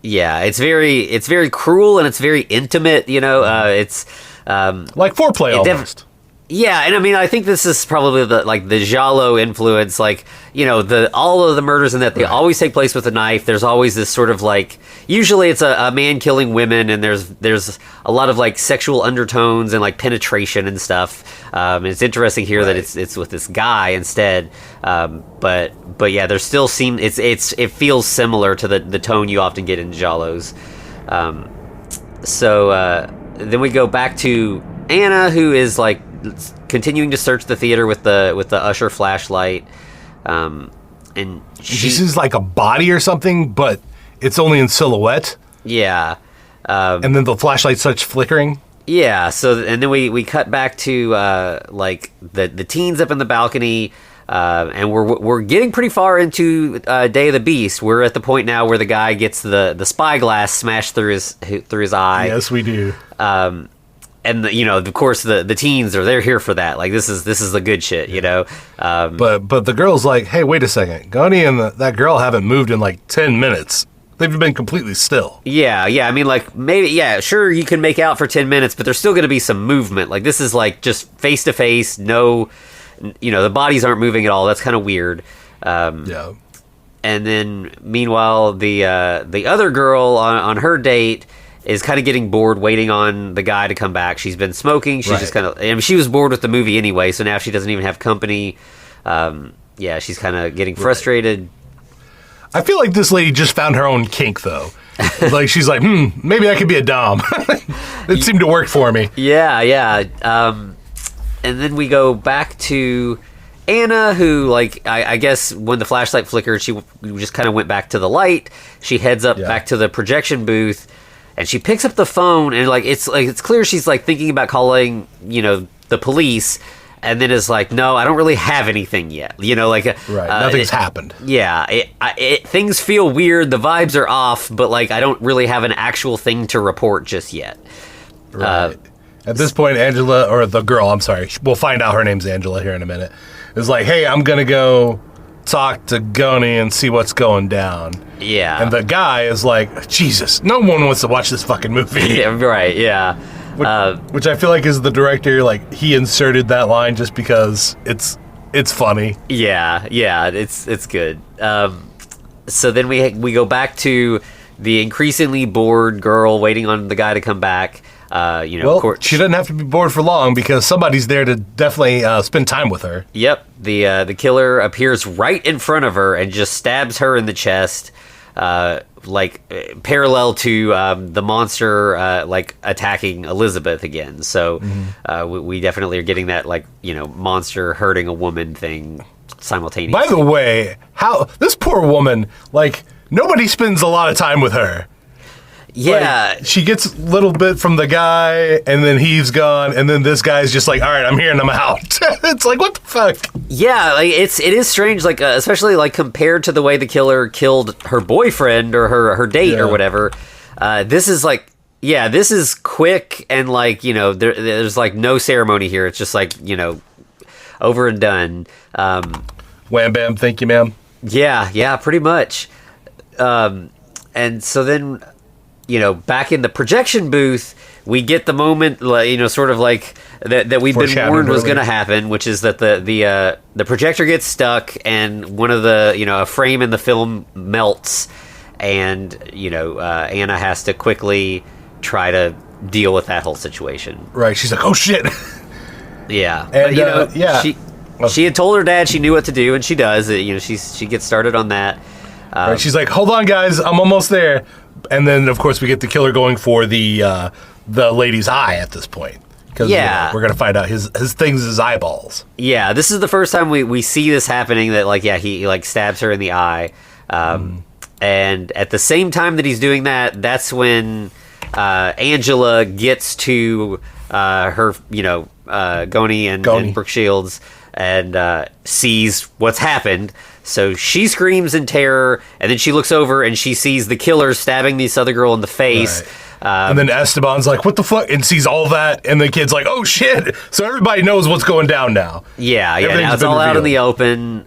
Yeah, it's very cruel, and it's very intimate, it's... like foreplay almost. Yeah, and I mean, I think this is probably the giallo influence. Like, you know, all of the murders in that they always take place with a knife. There's always this sort of like, usually it's a man killing women, and there's a lot of like sexual undertones and like penetration and stuff. And it's interesting here that it's with this guy instead. But yeah, there's still it feels similar to the tone you often get in giallos. So then we go back to Anna, who is like continuing to search the theater with the usher flashlight, and she sees like a body or something, but it's only in silhouette. Yeah, and then the flashlight starts flickering. Yeah. So and then we cut back to like the teens up in the balcony, and we're getting pretty far into Day of the Beast. We're at the point now where the guy gets the spyglass smashed through his eye. Yes, we do. And you know, of course, the teens they're here for that. Like this is the good shit, you know. But the girl's like, hey, wait a second, Goni and that girl haven't moved in like 10 minutes. They've been completely still. Yeah. I mean, like maybe, yeah, sure, you can make out for 10 minutes, but there's still going to be some movement. Like this is like just face to face, no, you know, the bodies aren't moving at all. That's kind of weird. Yeah. And then meanwhile, the other girl on her date is kind of getting bored waiting on the guy to come back. She's been smoking. She's just kind of... I mean, she was bored with the movie anyway, so now she doesn't even have company. Yeah, she's kind of getting frustrated. I feel like this lady just found her own kink, though. Like, she's like, maybe I could be a dom. It seemed to work for me. Yeah. And then we go back to Anna, who, like, I guess when the flashlight flickered, she just kind of went back to the light. She heads up back to the projection booth. And she picks up the phone, and it's clear she's like thinking about calling, you know, the police, and then is like, no, I don't really have anything yet, you know, like nothing's happened. Yeah, things feel weird, the vibes are off, but like I don't really have an actual thing to report just yet. Right. At this point, Angela, or the girl, I'm sorry, we'll find out her name's Angela here in a minute, is like, hey, I'm gonna go talk to Goni and see what's going down. Yeah. And the guy is like, Jesus, no one wants to watch this fucking movie. Yeah, right, yeah. Which I feel like is the director, like, he inserted that line just because it's funny. Yeah, it's good. So then we go back to the increasingly bored girl waiting on the guy to come back. You know, well, she doesn't have to be bored for long because somebody's there to definitely spend time with her. Yep, the killer appears right in front of her and just stabs her in the chest, like parallel to the monster like attacking Elizabeth again. So we definitely are getting that, like, you know, monster hurting a woman thing simultaneously. By the way, how this poor woman, like, nobody spends a lot of time with her. Yeah. Like, she gets a little bit from the guy, and then he's gone, and then this guy's just like, all right, I'm here and I'm out. It's like, what the fuck? Yeah, like it is strange, like especially like compared to the way the killer killed her boyfriend or her date or whatever. This is like, yeah, this is quick and like, you know, there's like no ceremony here. It's just like, you know, over and done. Wham bam, thank you, ma'am. Yeah, pretty much. And so then, you know, back in the projection booth, we get the moment, you know, sort of like that we've been warned was going to happen, which is that the projector gets stuck and one of the, you know, a frame in the film melts, and, you know, Anna has to quickly try to deal with that whole situation. Right. She's like, oh shit. Yeah. And, but, you know, she had told her dad she knew what to do, and she does. You know, she gets started on that. Right, she's like, hold on, guys, I'm almost there. And then, of course, we get the killer going for the lady's eye at this point. Because you know, we're going to find out his thing's his eyeballs. Yeah, this is the first time we see this happening, that, like, yeah, he like, stabs her in the eye. And at the same time that he's doing that, that's when Angela gets to her, you know, Goni and Brooke Shields, and sees what's happened. So she screams in terror, and then she looks over and she sees the killer stabbing this other girl in the face. Right. And then Esteban's like, what the fuck? And sees all that, and the kid's like, oh shit. So everybody knows what's going down now. Yeah, now it's all out in the open.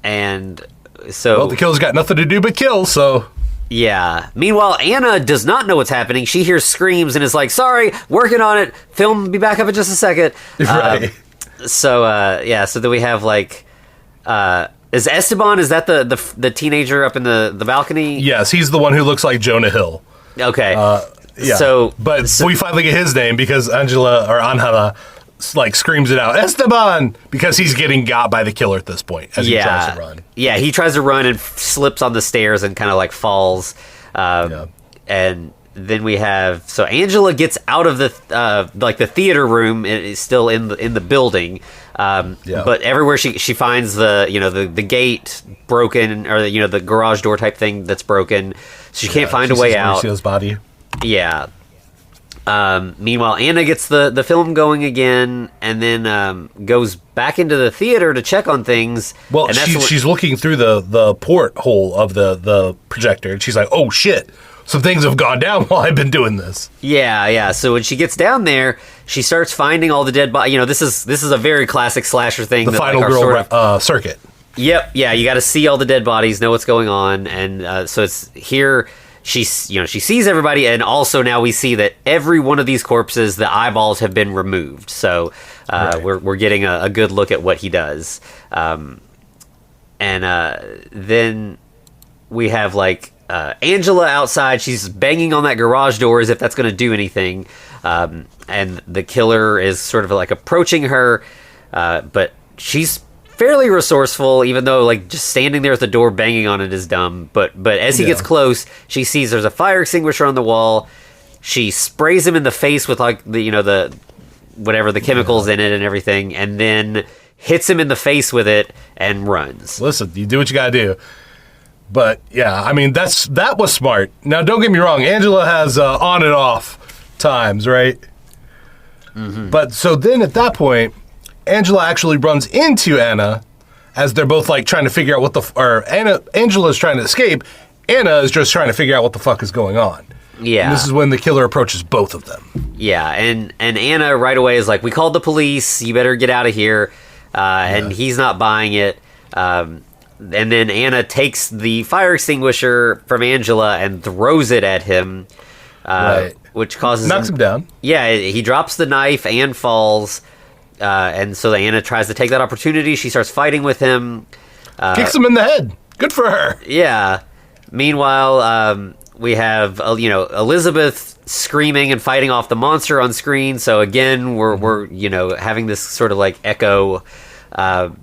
And so... Well, the killer's got nothing to do but kill, so... Yeah. Meanwhile, Anna does not know what's happening. She hears screams and is like, sorry, working on it. Film, be back up in just a second. Right. So then we have, like, is Esteban, is that the teenager up in the balcony? Yes, he's the one who looks like Jonah Hill. Okay. Yeah. But we finally get his name because Angela like screams it out, Esteban, because he's getting got by the killer at this point as he tries to run. Yeah, he tries to run and slips on the stairs and kind of like falls. And then we have, so Angela gets out of the like the theater room. It is still in the building, but everywhere she finds the gate broken, or the garage door type thing that's broken. So she can't find a way out. Mauricio's body. Yeah. Meanwhile, Anna gets the film going again, and then goes back into the theater to check on things. Well, and she's looking through the porthole of the projector, and she's like, "Oh shit! Some things have gone down while I've been doing this." Yeah. So when she gets down there, she starts finding all the dead bodies. This is a very classic slasher thing. The final girl circuit. Yep. Yeah, you got to see all the dead bodies, know what's going on, and so it's here. She sees everybody, and also now we see that every one of these corpses, the eyeballs have been removed. So we're getting a good look at what he does. And then we have Angela outside. She's banging on that garage door as if that's going to do anything. And the killer is sort of like approaching her, but she's fairly resourceful, even though just standing there at the door banging on it is dumb. But as he gets close, she sees there's a fire extinguisher on the wall. She sprays him in the face with the whatever the chemicals in it and everything, and then hits him in the face with it and runs. Listen, you do what you gotta do. But yeah, I mean that was smart. Now don't get me wrong, Angela has on and off times, right? Mm-hmm. But so then at that point, Angela actually runs into Anna as they're both trying to figure out Angela's trying to escape. Anna is just trying to figure out what the fuck is going on. Yeah. And this is when the killer approaches both of them. Yeah, and Anna right away is like, we called the police, you better get out of here. And he's not buying it. And then Anna takes the fire extinguisher from Angela and throws it at him. Which knocks him down. Yeah, he drops the knife and falls. And so Anna tries to take that opportunity. She starts fighting with him. Kicks him in the head. Good for her. Yeah. Meanwhile, we have Elizabeth screaming and fighting off the monster on screen. So again, we're having this sort of echo. And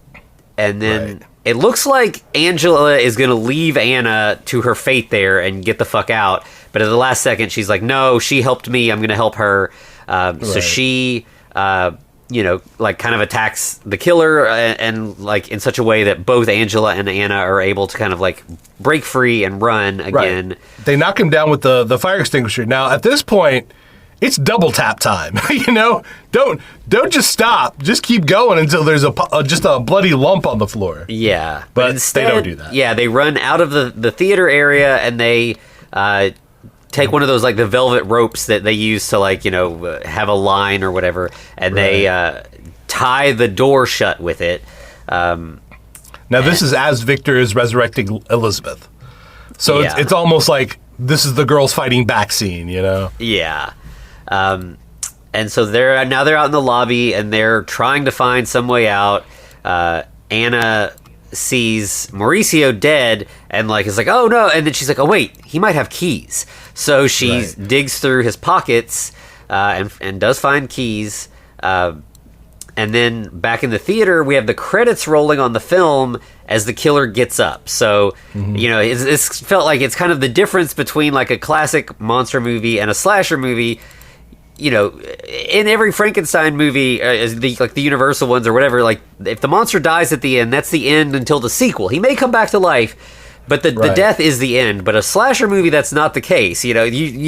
then it looks like Angela is going to leave Anna to her fate there and get the fuck out. But at the last second, she's like, no, she helped me. I'm going to help her. So she... kind of attacks the killer and in such a way that both Angela and Anna are able to kind of break free and run again. Right. They knock him down with the fire extinguisher. Now at this point, it's double tap time. Don't just stop. Just keep going until there's just a bloody lump on the floor. Yeah, but instead, they don't do that. Yeah, they run out of the theater area and they take one of those the velvet ropes that they use to have a line or whatever, and they tie the door shut with it. Now this is as Victor is resurrecting Elizabeth, so it's almost like this is the girls fighting back scene, Yeah, and so they're out in the lobby and they're trying to find some way out. Anna sees Mauricio dead and is like, oh no, and then she's like, oh wait, he might have keys. So she digs through his pockets and does find keys. And then back in the theater, we have the credits rolling on the film as the killer gets up. So, it's felt like it's kind of the difference between a classic monster movie and a slasher movie. In every Frankenstein movie, the Universal ones or whatever, if the monster dies at the end, that's the end until the sequel. He may come back to life, but the death is the end. But a slasher movie, that's not the case. You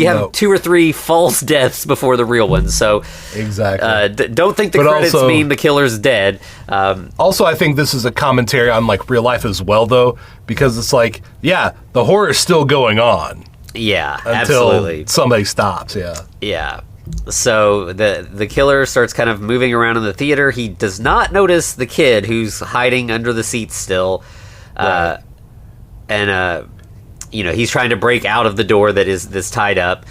have 2 or 3 false deaths before the real ones. So exactly, don't think the credits mean the killer's dead. Also, I think this is a commentary on real life as well, though, because it's the horror is still going on. Yeah, until absolutely. Somebody stops. Yeah. So the killer starts kind of moving around in the theater. He does not notice the kid who's hiding under the seats still. And he's trying to break out of the door that's tied up.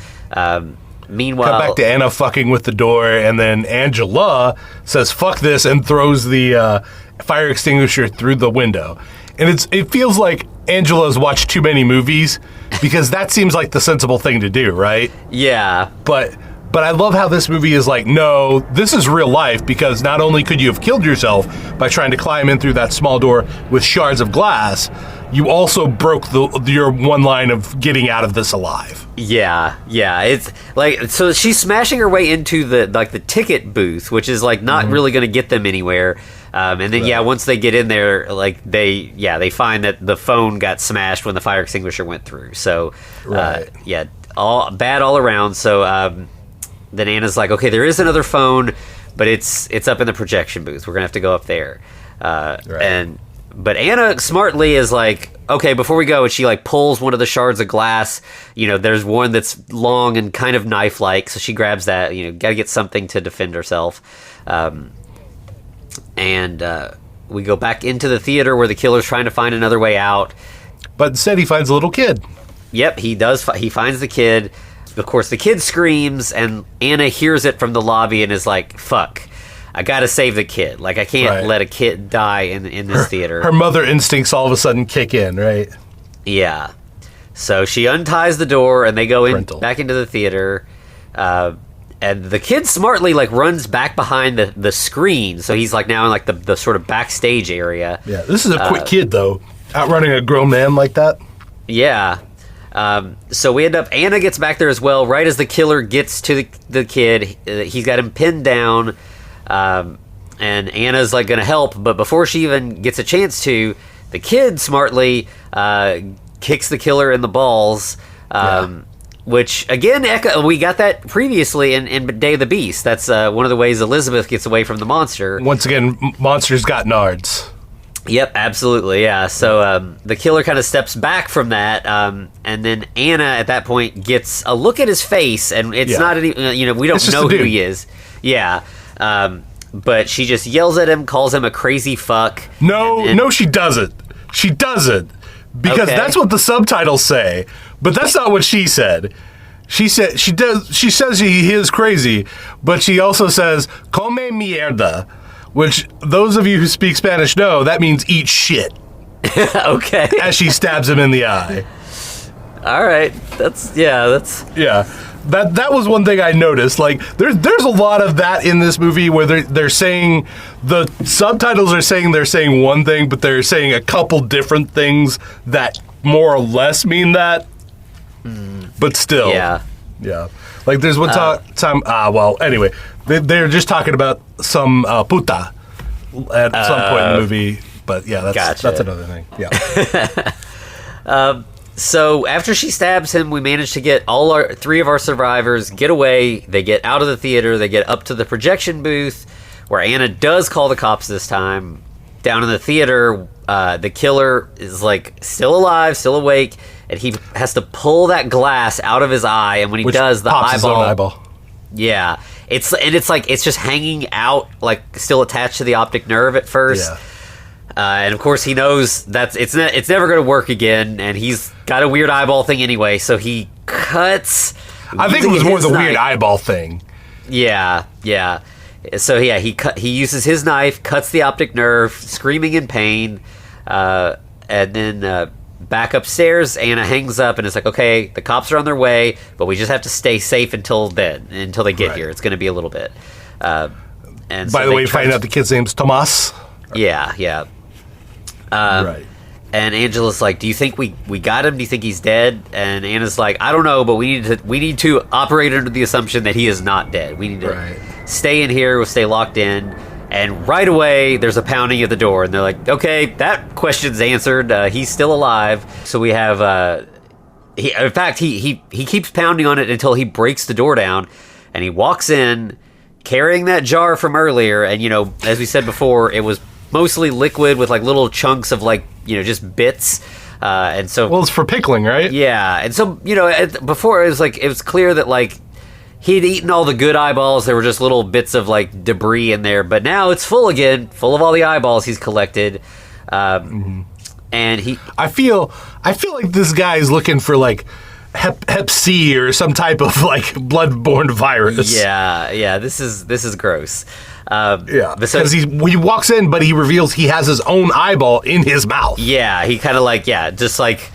Meanwhile, cut back to Anna fucking with the door, and then Angela says "fuck this" and throws the fire extinguisher through the window. And it feels like Angela's watched too many movies, because that seems like the sensible thing to do, right? Yeah. But I love how this movie is like, no, this is real life, because not only could you have killed yourself by trying to climb in through that small door with shards of glass, you also broke your one line of getting out of this alive. Yeah. It's like, so she's smashing her way into the ticket booth, which is like not really going to get them anywhere. And then once they get in there, like they find that the phone got smashed when the fire extinguisher went through. So all bad all around. So then Anna's like, okay, there is another phone, but it's up in the projection booth. We're gonna have to go up there. But Anna smartly is like, okay, before we go, and she like pulls one of the shards of glass. There's one that's long and kind of knife-like, so she grabs that. Got to get something to defend herself. And we go back into the theater where the killer's trying to find another way out. But instead, he finds a little kid. Yep, he does. He finds the kid. Of course, the kid screams, and Anna hears it from the lobby and is like, fuck. I gotta save the kid. Like, I can't let a kid die in this theater. Her mother instincts all of a sudden kick in, right? Yeah. So she unties the door, and they go back into the theater. And the kid smartly like runs back behind the screen, so he's like now in like the sort of backstage area. Yeah, this is a quick kid though, outrunning a grown man like that. Yeah. So we end up, Anna gets back there as well, right as the killer gets to the kid. He's got him pinned down. And Anna's like gonna help, but before she even gets a chance to, the kid smartly kicks the killer in the balls. Which again, we got that previously in Day of the Beast. That's one of the ways Elizabeth gets away from the monster. Once again, monsters got nards. Yep, absolutely, yeah. So the killer kind of steps back from that, and then Anna at that point gets a look at his face, and it's not any, we don't know who he is. Yeah. But she just yells at him, calls him a crazy fuck. No, she doesn't. She doesn't. Because that's what the subtitles say. But that's not what she said. She says he is crazy, but she also says, come mierda, which those of you who speak Spanish know, that means eat shit. Okay. As she stabs him in the eye. All right. Yeah. That was one thing I noticed. Like, there's a lot of that in this movie where they're saying, the subtitles are saying they're saying one thing, but they're saying a couple different things that more or less mean that. But still. Yeah. Like, there's one time, anyway, they're just talking about some puta at some point in the movie. But yeah, that's another thing. Yeah. So after she stabs him, we manage to get three of our survivors get away. They get out of the theater. They get up to the projection booth, where Anna does call the cops this time. Down in the theater, the killer is like still alive, still awake, and he has to pull that glass out of his eye. And when he does, the pops his own eyeball. Yeah, it's just hanging out, like still attached to the optic nerve at first. Yeah. And of course he knows it's never going to work again, and he's got a weird eyeball thing anyway, so he cuts. I think it was more the weird eyeball thing. Yeah. So yeah, he uses his knife, cuts the optic nerve, screaming in pain, and then back upstairs, Anna hangs up and is like, okay, the cops are on their way, but we just have to stay safe until they get here. It's going to be a little bit. And by the way, you find out the kid's name's Tomas. Yeah. Right. And Angela's like, do you think we got him? Do you think he's dead? And Anna's like, I don't know, but we need to operate under the assumption that he is not dead. We need to stay in here. We'll stay locked in. And right away, there's a pounding at the door. And they're like, okay, that question's answered. He's still alive. So we have... he keeps pounding on it until he breaks the door down. And he walks in, carrying that jar from earlier. And, as we said before, it was mostly liquid with like little chunks of like, just bits. And so, well, it's for pickling, right? Yeah. And so, before it was clear that like he'd eaten all the good eyeballs. There were just little bits of like debris in there, but now it's full again, full of all the eyeballs he's collected. And I feel like this guy is looking for like Hep C or some type of like bloodborne virus. Yeah. This is gross. Because he walks in, but he reveals he has his own eyeball in his mouth. Yeah, he kind of just like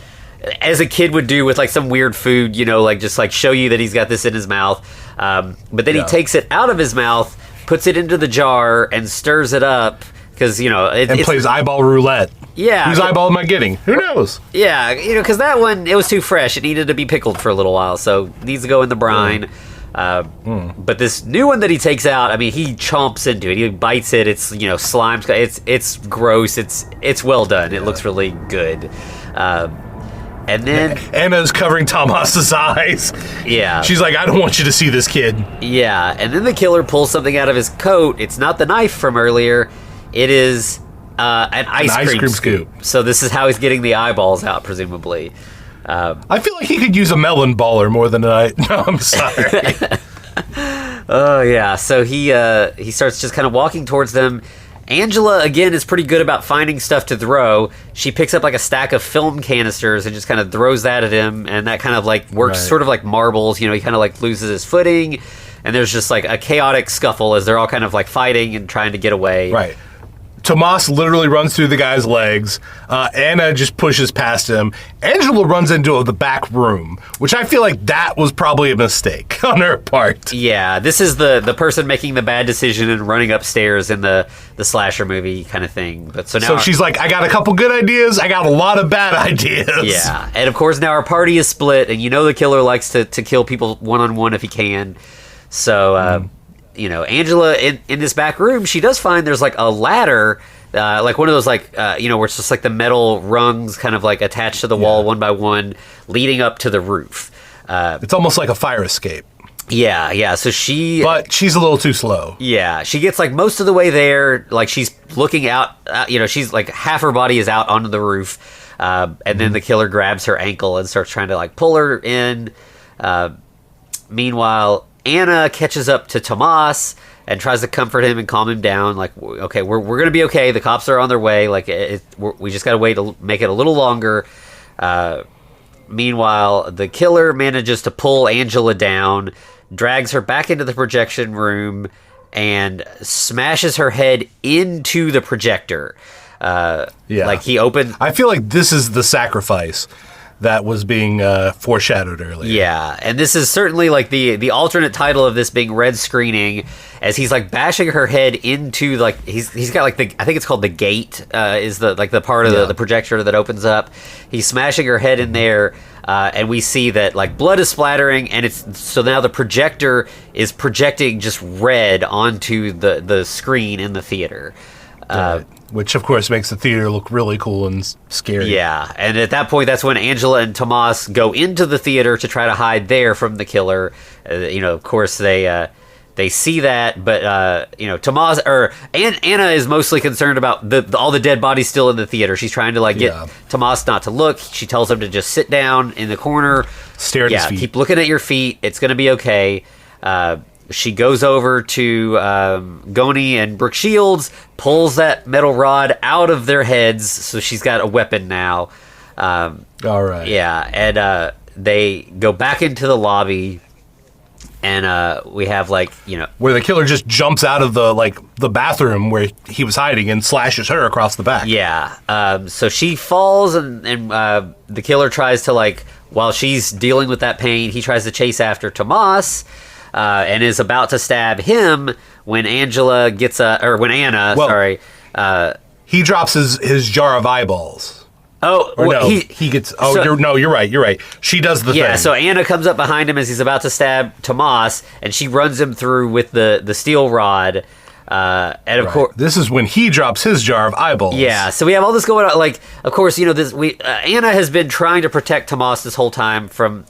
as a kid would do with like some weird food, like just like show you that he's got this in his mouth. But then he takes it out of his mouth, puts it into the jar, and stirs it up because and plays eyeball roulette. Yeah, whose eyeball am I getting? Who knows? Yeah, because that one, it was too fresh. It needed to be pickled for a little while, so it needs to go in the brine. But this new one that he takes out, I mean, he chomps into it. He bites it. It's slime. It's gross. It's well done. It looks really good. And then Anna's covering Tomas's eyes. Yeah, she's like, I don't want you to see this kid. Yeah, and then the killer pulls something out of his coat. It's not the knife from earlier. It is an ice cream scoop. So this is how he's getting the eyeballs out, presumably. I feel like he could use a melon baller more than No, I'm sorry. Oh, yeah. So he starts just kind of walking towards them. Angela, again, is pretty good about finding stuff to throw. She picks up like a stack of film canisters and just kind of throws that at him. And that kind of like works sort of like marbles. He kind of like loses his footing. And there's just like a chaotic scuffle as they're all kind of like fighting and trying to get away. Right. Tomas literally runs through the guy's legs. Anna just pushes past him. Angela runs into the back room, which I feel like that was probably a mistake on her part. Yeah, this is the person making the bad decision and running upstairs in the slasher movie kind of thing. But so she's like, I got a couple good ideas. I got a lot of bad ideas. Yeah, and of course now our party is split, and the killer likes to kill people one-on-one if he can. So... Angela in this back room, she does find there's like a ladder, like one of those like, where it's just like the metal rungs kind of like attached to the wall one by one, leading up to the roof. It's almost like a fire escape. Yeah. So but she's a little too slow. Yeah, she gets like most of the way there. Like she's looking out, she's like half her body is out onto the roof. And then the killer grabs her ankle and starts trying to like pull her in. Meanwhile, Anna catches up to Tomas and tries to comfort him and calm him down. Like, okay, we're going to be okay. The cops are on their way. Like, we just got to wait to make it a little longer. Meanwhile, the killer manages to pull Angela down, drags her back into the projection room, and smashes her head into the projector. Like he opened... I feel like this is the sacrifice that was being foreshadowed earlier. Yeah, and this is certainly like the alternate title of this being Red Screening, as he's like bashing her head into like he's got like I think it's called the gate is the like the part of the projector that opens up. He's smashing her head in there, and we see that like blood is splattering, and so now the projector is projecting just red onto the screen in the theater. Which, of course, makes the theater look really cool and scary. Yeah, and at that point, that's when Angela and Tomas go into the theater to try to hide there from the killer. Of course, they see that, but Tomas Anna is mostly concerned about all the dead bodies still in the theater. She's trying to like get Tomas not to look. She tells him to just sit down in the corner, stare at his feet. Keep looking at your feet. It's going to be okay. She goes over to Goni and Brooke Shields, pulls that metal rod out of their heads, so she's got a weapon now. All right. Yeah, and they go back into the lobby, and we have where the killer just jumps out of the bathroom where he was hiding and slashes her across the back. Yeah. So she falls, and the killer tries to while she's dealing with that pain, he tries to chase after Tomas. And is about to stab him when Anna, he drops his jar of eyeballs. Oh, he gets. Oh, so, you're right. She does the thing. Yeah, so Anna comes up behind him as he's about to stab Tomas, and she runs him through with the steel rod. And of course, this is when he drops his jar of eyeballs. Yeah, so we have all this going on. Of course, Anna has been trying to protect Tomas this whole time from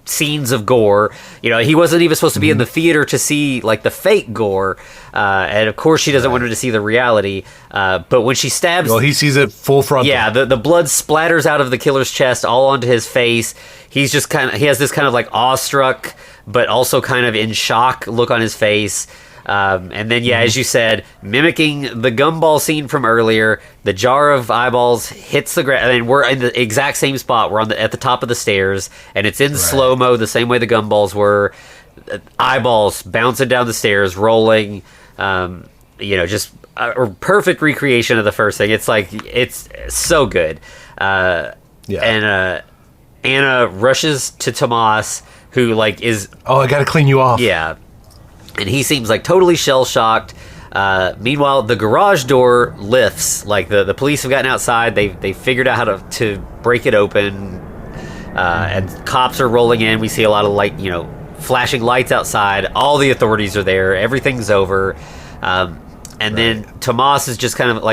scenes of gore. He wasn't even supposed to be in the theater to see the fake gore, and of course she doesn't want him to see the reality. But when she stabs, he sees it full frontal. Yeah, the blood splatters out of the killer's chest all onto his face. He's just he has this kind of awestruck but also kind of in shock look on his face. And then, as you said, mimicking the gumball scene from earlier, the jar of eyeballs hits the ground. I mean, we're in the exact same spot. We're at the top of the stairs, and it's in slow-mo the same way the gumballs were. Eyeballs bouncing down the stairs, rolling. Just a perfect recreation of the first thing. It's like, it's so good. And Anna rushes to Tomas, who is... Oh, I gotta clean you off. Yeah. And he seems totally shell-shocked. Meanwhile, the garage door lifts. The police have gotten outside. They figured out how to break it open. And cops are rolling in. We see a lot of flashing lights outside. All the authorities are there. Everything's over. And then Tomas is just kind of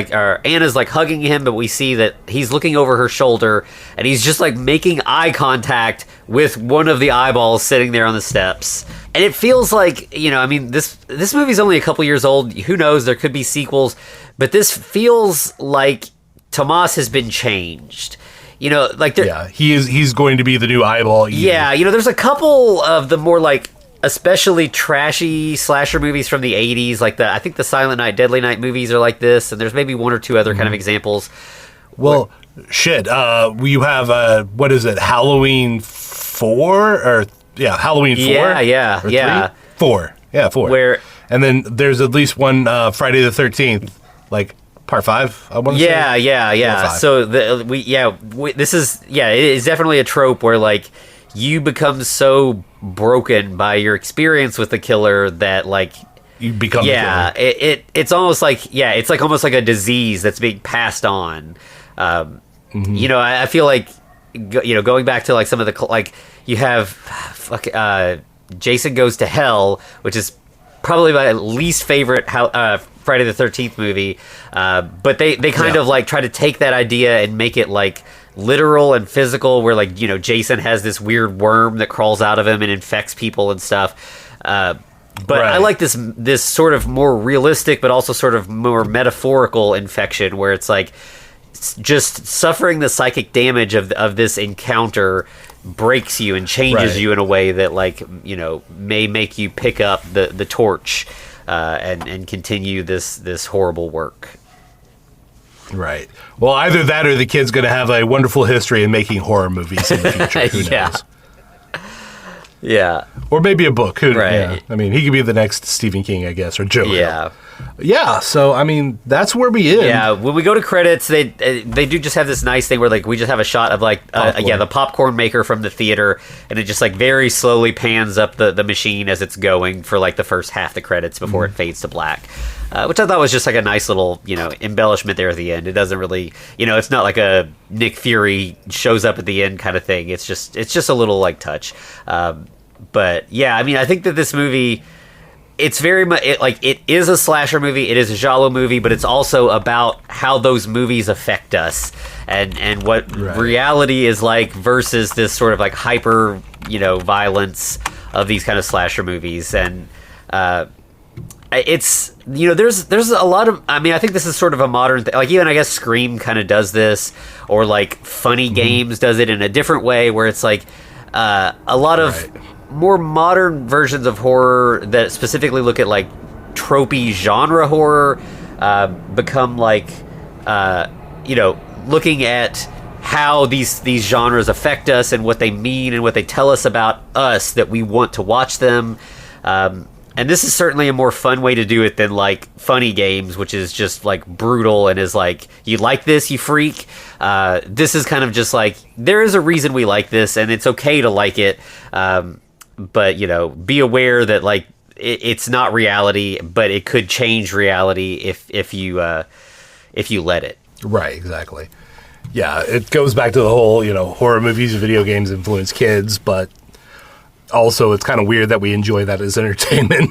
Anna's hugging him, but we see that he's looking over her shoulder, and he's just making eye contact with one of the eyeballs sitting there on the steps. And it feels this movie's only a couple years old. Who knows? There could be sequels, but this feels like Tomas has been changed. He's going to be the new eyeball. Yeah, there's a couple of the more especially trashy slasher movies from the 80s, I think the Silent Night, Deadly Night movies are like this, and there's maybe one or two other kind of examples. Well, you have, what is it, Halloween 4? Halloween 4? Yeah. 4. Yeah, 4. And then there's at least one Friday the 13th, part 5, I want to say. Yeah. So, this is, it is definitely a trope where, you become so broken by your experience with the killer that you become the killer. It's almost it's almost like a disease that's being passed on. I feel going back to some of the you have Jason Goes to Hell, which is probably my least favorite Friday the 13th movie, but they kind of try to take that idea and make it literal and physical, where Jason has this weird worm that crawls out of him and infects people and stuff. But I like this sort of more realistic, but also sort of more metaphorical infection, where it's just suffering the psychic damage of this encounter breaks you and changes you in a way that may make you pick up the torch and continue this horrible work. Right. Well, either that or the kid's going to have a wonderful history in making horror movies in the future. Who knows? Yeah. Or maybe a book. Yeah. I mean, he could be the next Stephen King, I guess, or Joe Hill. Yeah, so, I mean, that's where we end. Yeah, when we go to credits, they do just have this nice thing where, we just have a shot of, the popcorn maker from the theater, and it just, very slowly pans up the machine as it's going for, the first half the credits before it fades to black. Which I thought was just, a nice little, embellishment there at the end. It doesn't really, it's not like a Nick Fury shows up at the end kind of thing. It's just a little, touch. But, yeah, I mean, I think that this movie... It's very much it is a slasher movie. It is a giallo movie, but it's also about how those movies affect us and what reality is like versus this sort of hyper violence of these kind of slasher movies. And it's there's a lot of, I mean, I think this is sort of a modern thing. Even I guess Scream kind of does this, or Funny Games does it in a different way, where it's a lot of more modern versions of horror that specifically look at tropey genre horror become looking at how these genres affect us and what they mean and what they tell us about us, that we want to watch them. And this is certainly a more fun way to do it than Funny Games, which is just brutal and is you like this, you freak. This is kind of just there is a reason we like this, and it's okay to like it. But be aware that it's not reality, but it could change reality if you let it. Right, exactly. Yeah, it goes back to the whole horror movies and video games influence kids, but also it's kind of weird that we enjoy that as entertainment.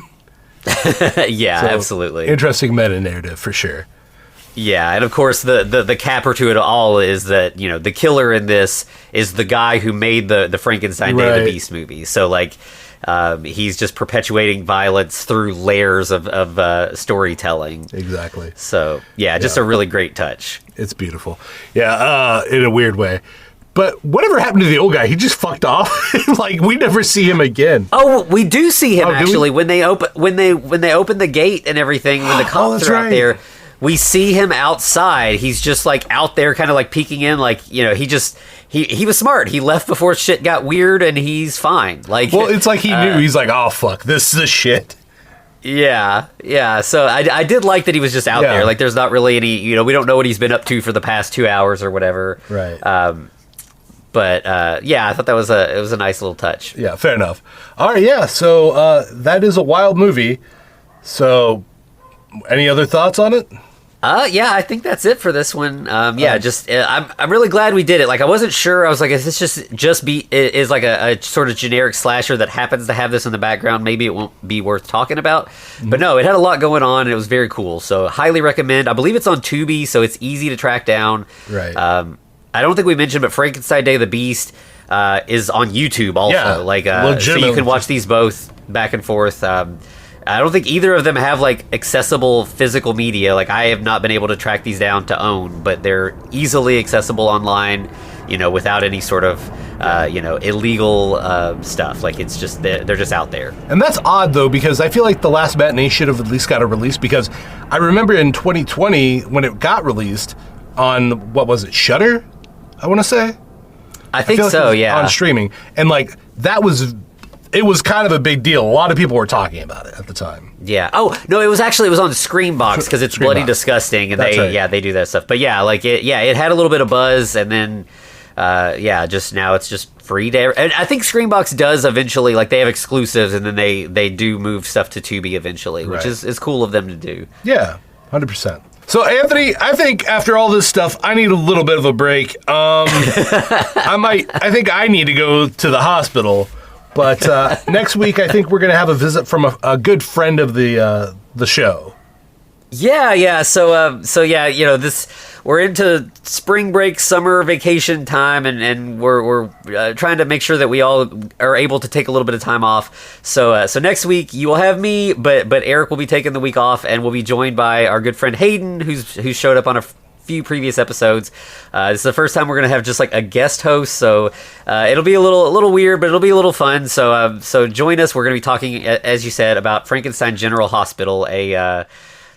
Yeah, so, absolutely. Interesting meta narrative for sure. Yeah, and of course the capper to it all is that the killer in this is the guy who made the Frankenstein Day of the Beast movie. So he's just perpetuating violence through layers of storytelling. Exactly. So just a really great touch. It's beautiful. Yeah, in a weird way. But whatever happened to the old guy? He just fucked off. Like, we never see him again. Oh, we do see him actually when they open the gate and everything. When the cops are out there, we see him outside. He's just like out there, kind of like peeking in. Like, you know, he was smart. He left before shit got weird, and he's fine. Like, well, it's like he knew. He's like, oh fuck, this is the shit. Yeah. So I did like that he was just out there. Like, there's not really any. You know, we don't know what he's been up to for the past 2 hours or whatever. Right. But I thought it was a nice little touch. Yeah, fair enough. All right, yeah. So that is a wild movie. So, any other thoughts on it? I think that's it for this one. I'm really glad we did it. Like, I wasn't sure. I was like, is this is like a sort of generic slasher that happens to have this in the background? Maybe it won't be worth talking about. Mm-hmm. But no, it had a lot going on, and it was very cool. So, highly recommend. I believe it's on Tubi, so it's easy to track down. Right. I don't think we mentioned, but Frankenstein Day of the Beast is on YouTube also. So you can watch these both back and forth. I don't think either of them have like accessible physical media. Like, I have not been able to track these down to own, but they're easily accessible online, you know, without any sort of illegal stuff. Like, it's just they're just out there. And that's odd though, because I feel like The Last Matinee should have at least got a release, because I remember in 2020 when it got released on, what was it, Shudder? I want to say. I think so, yeah. On streaming. And, like, it was kind of a big deal. A lot of people were talking about it at the time. Yeah. Oh, no, it was on Screambox, because it's bloody disgusting, and they do that stuff. But yeah, like, it had a little bit of buzz, and then, just now it's just free to. And I think Screambox does eventually, like, they have exclusives, and then they do move stuff to Tubi eventually, which is cool of them to do. Yeah, 100%. So, Anthony, I think after all this stuff, I need a little bit of a break. I think I need to go to the hospital. But next week, I think we're going to have a visit from a good friend of the show. Yeah. So we're into spring break, summer vacation time, and we're trying to make sure that we all are able to take a little bit of time off. So next week you will have me, but Eric will be taking the week off, and we'll be joined by our good friend Hayden, who's showed up on a few previous episodes. This is the first time we're gonna have just like a guest host, so it'll be a little weird, but it'll be a little fun. So join us. We're gonna be talking, as you said, about Frankenstein General Hospital, a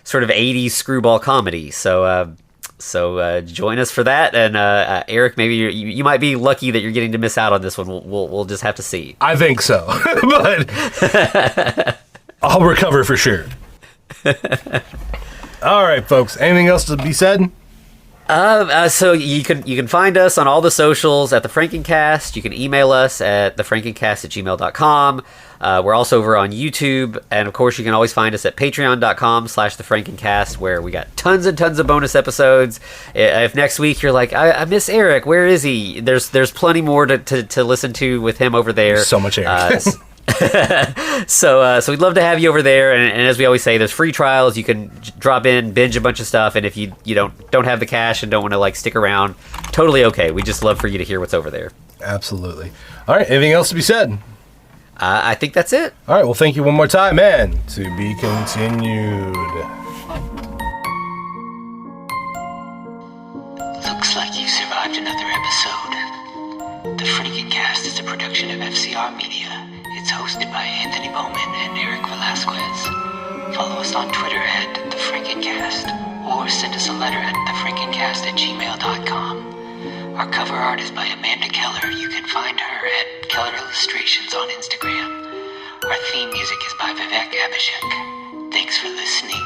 sort of 80s screwball comedy. So join us for that, and Eric, maybe you might be lucky that you're getting to miss out on this one. We'll just have to see. I think so, but I'll recover for sure. All right, folks. Anything else to be said? So you can find us on all the socials at The Frankencast. You can email us at thefrankencast@gmail.com. We're also over on YouTube, and of course you can always find us at patreon.com/thefrankencast, where we got tons and tons of bonus episodes. If next week you're like, I miss Eric, where is he? There's plenty more to listen to with him over there. There's so much Eric. So we'd love to have you over there, and as we always say, there's free trials. You can drop in, binge a bunch of stuff, and if you don't have the cash and don't want to like stick around, totally okay. We just love for you to hear what's over there. Absolutely. All right, anything else to be said? I think that's it. All right, well, thank you one more time, and to be continued. Looks like you survived another episode. The Frankencast is a production of FCR Media. It's hosted by Anthony Bowman and Eric Velasquez. Follow us on Twitter at The Frankencast, or send us a letter at thefrankencast@gmail.com. Our cover art is by Amanda Keller. You can find her at Keller Illustrations on Instagram. Our theme music is by Vivek Abhishek. Thanks for listening.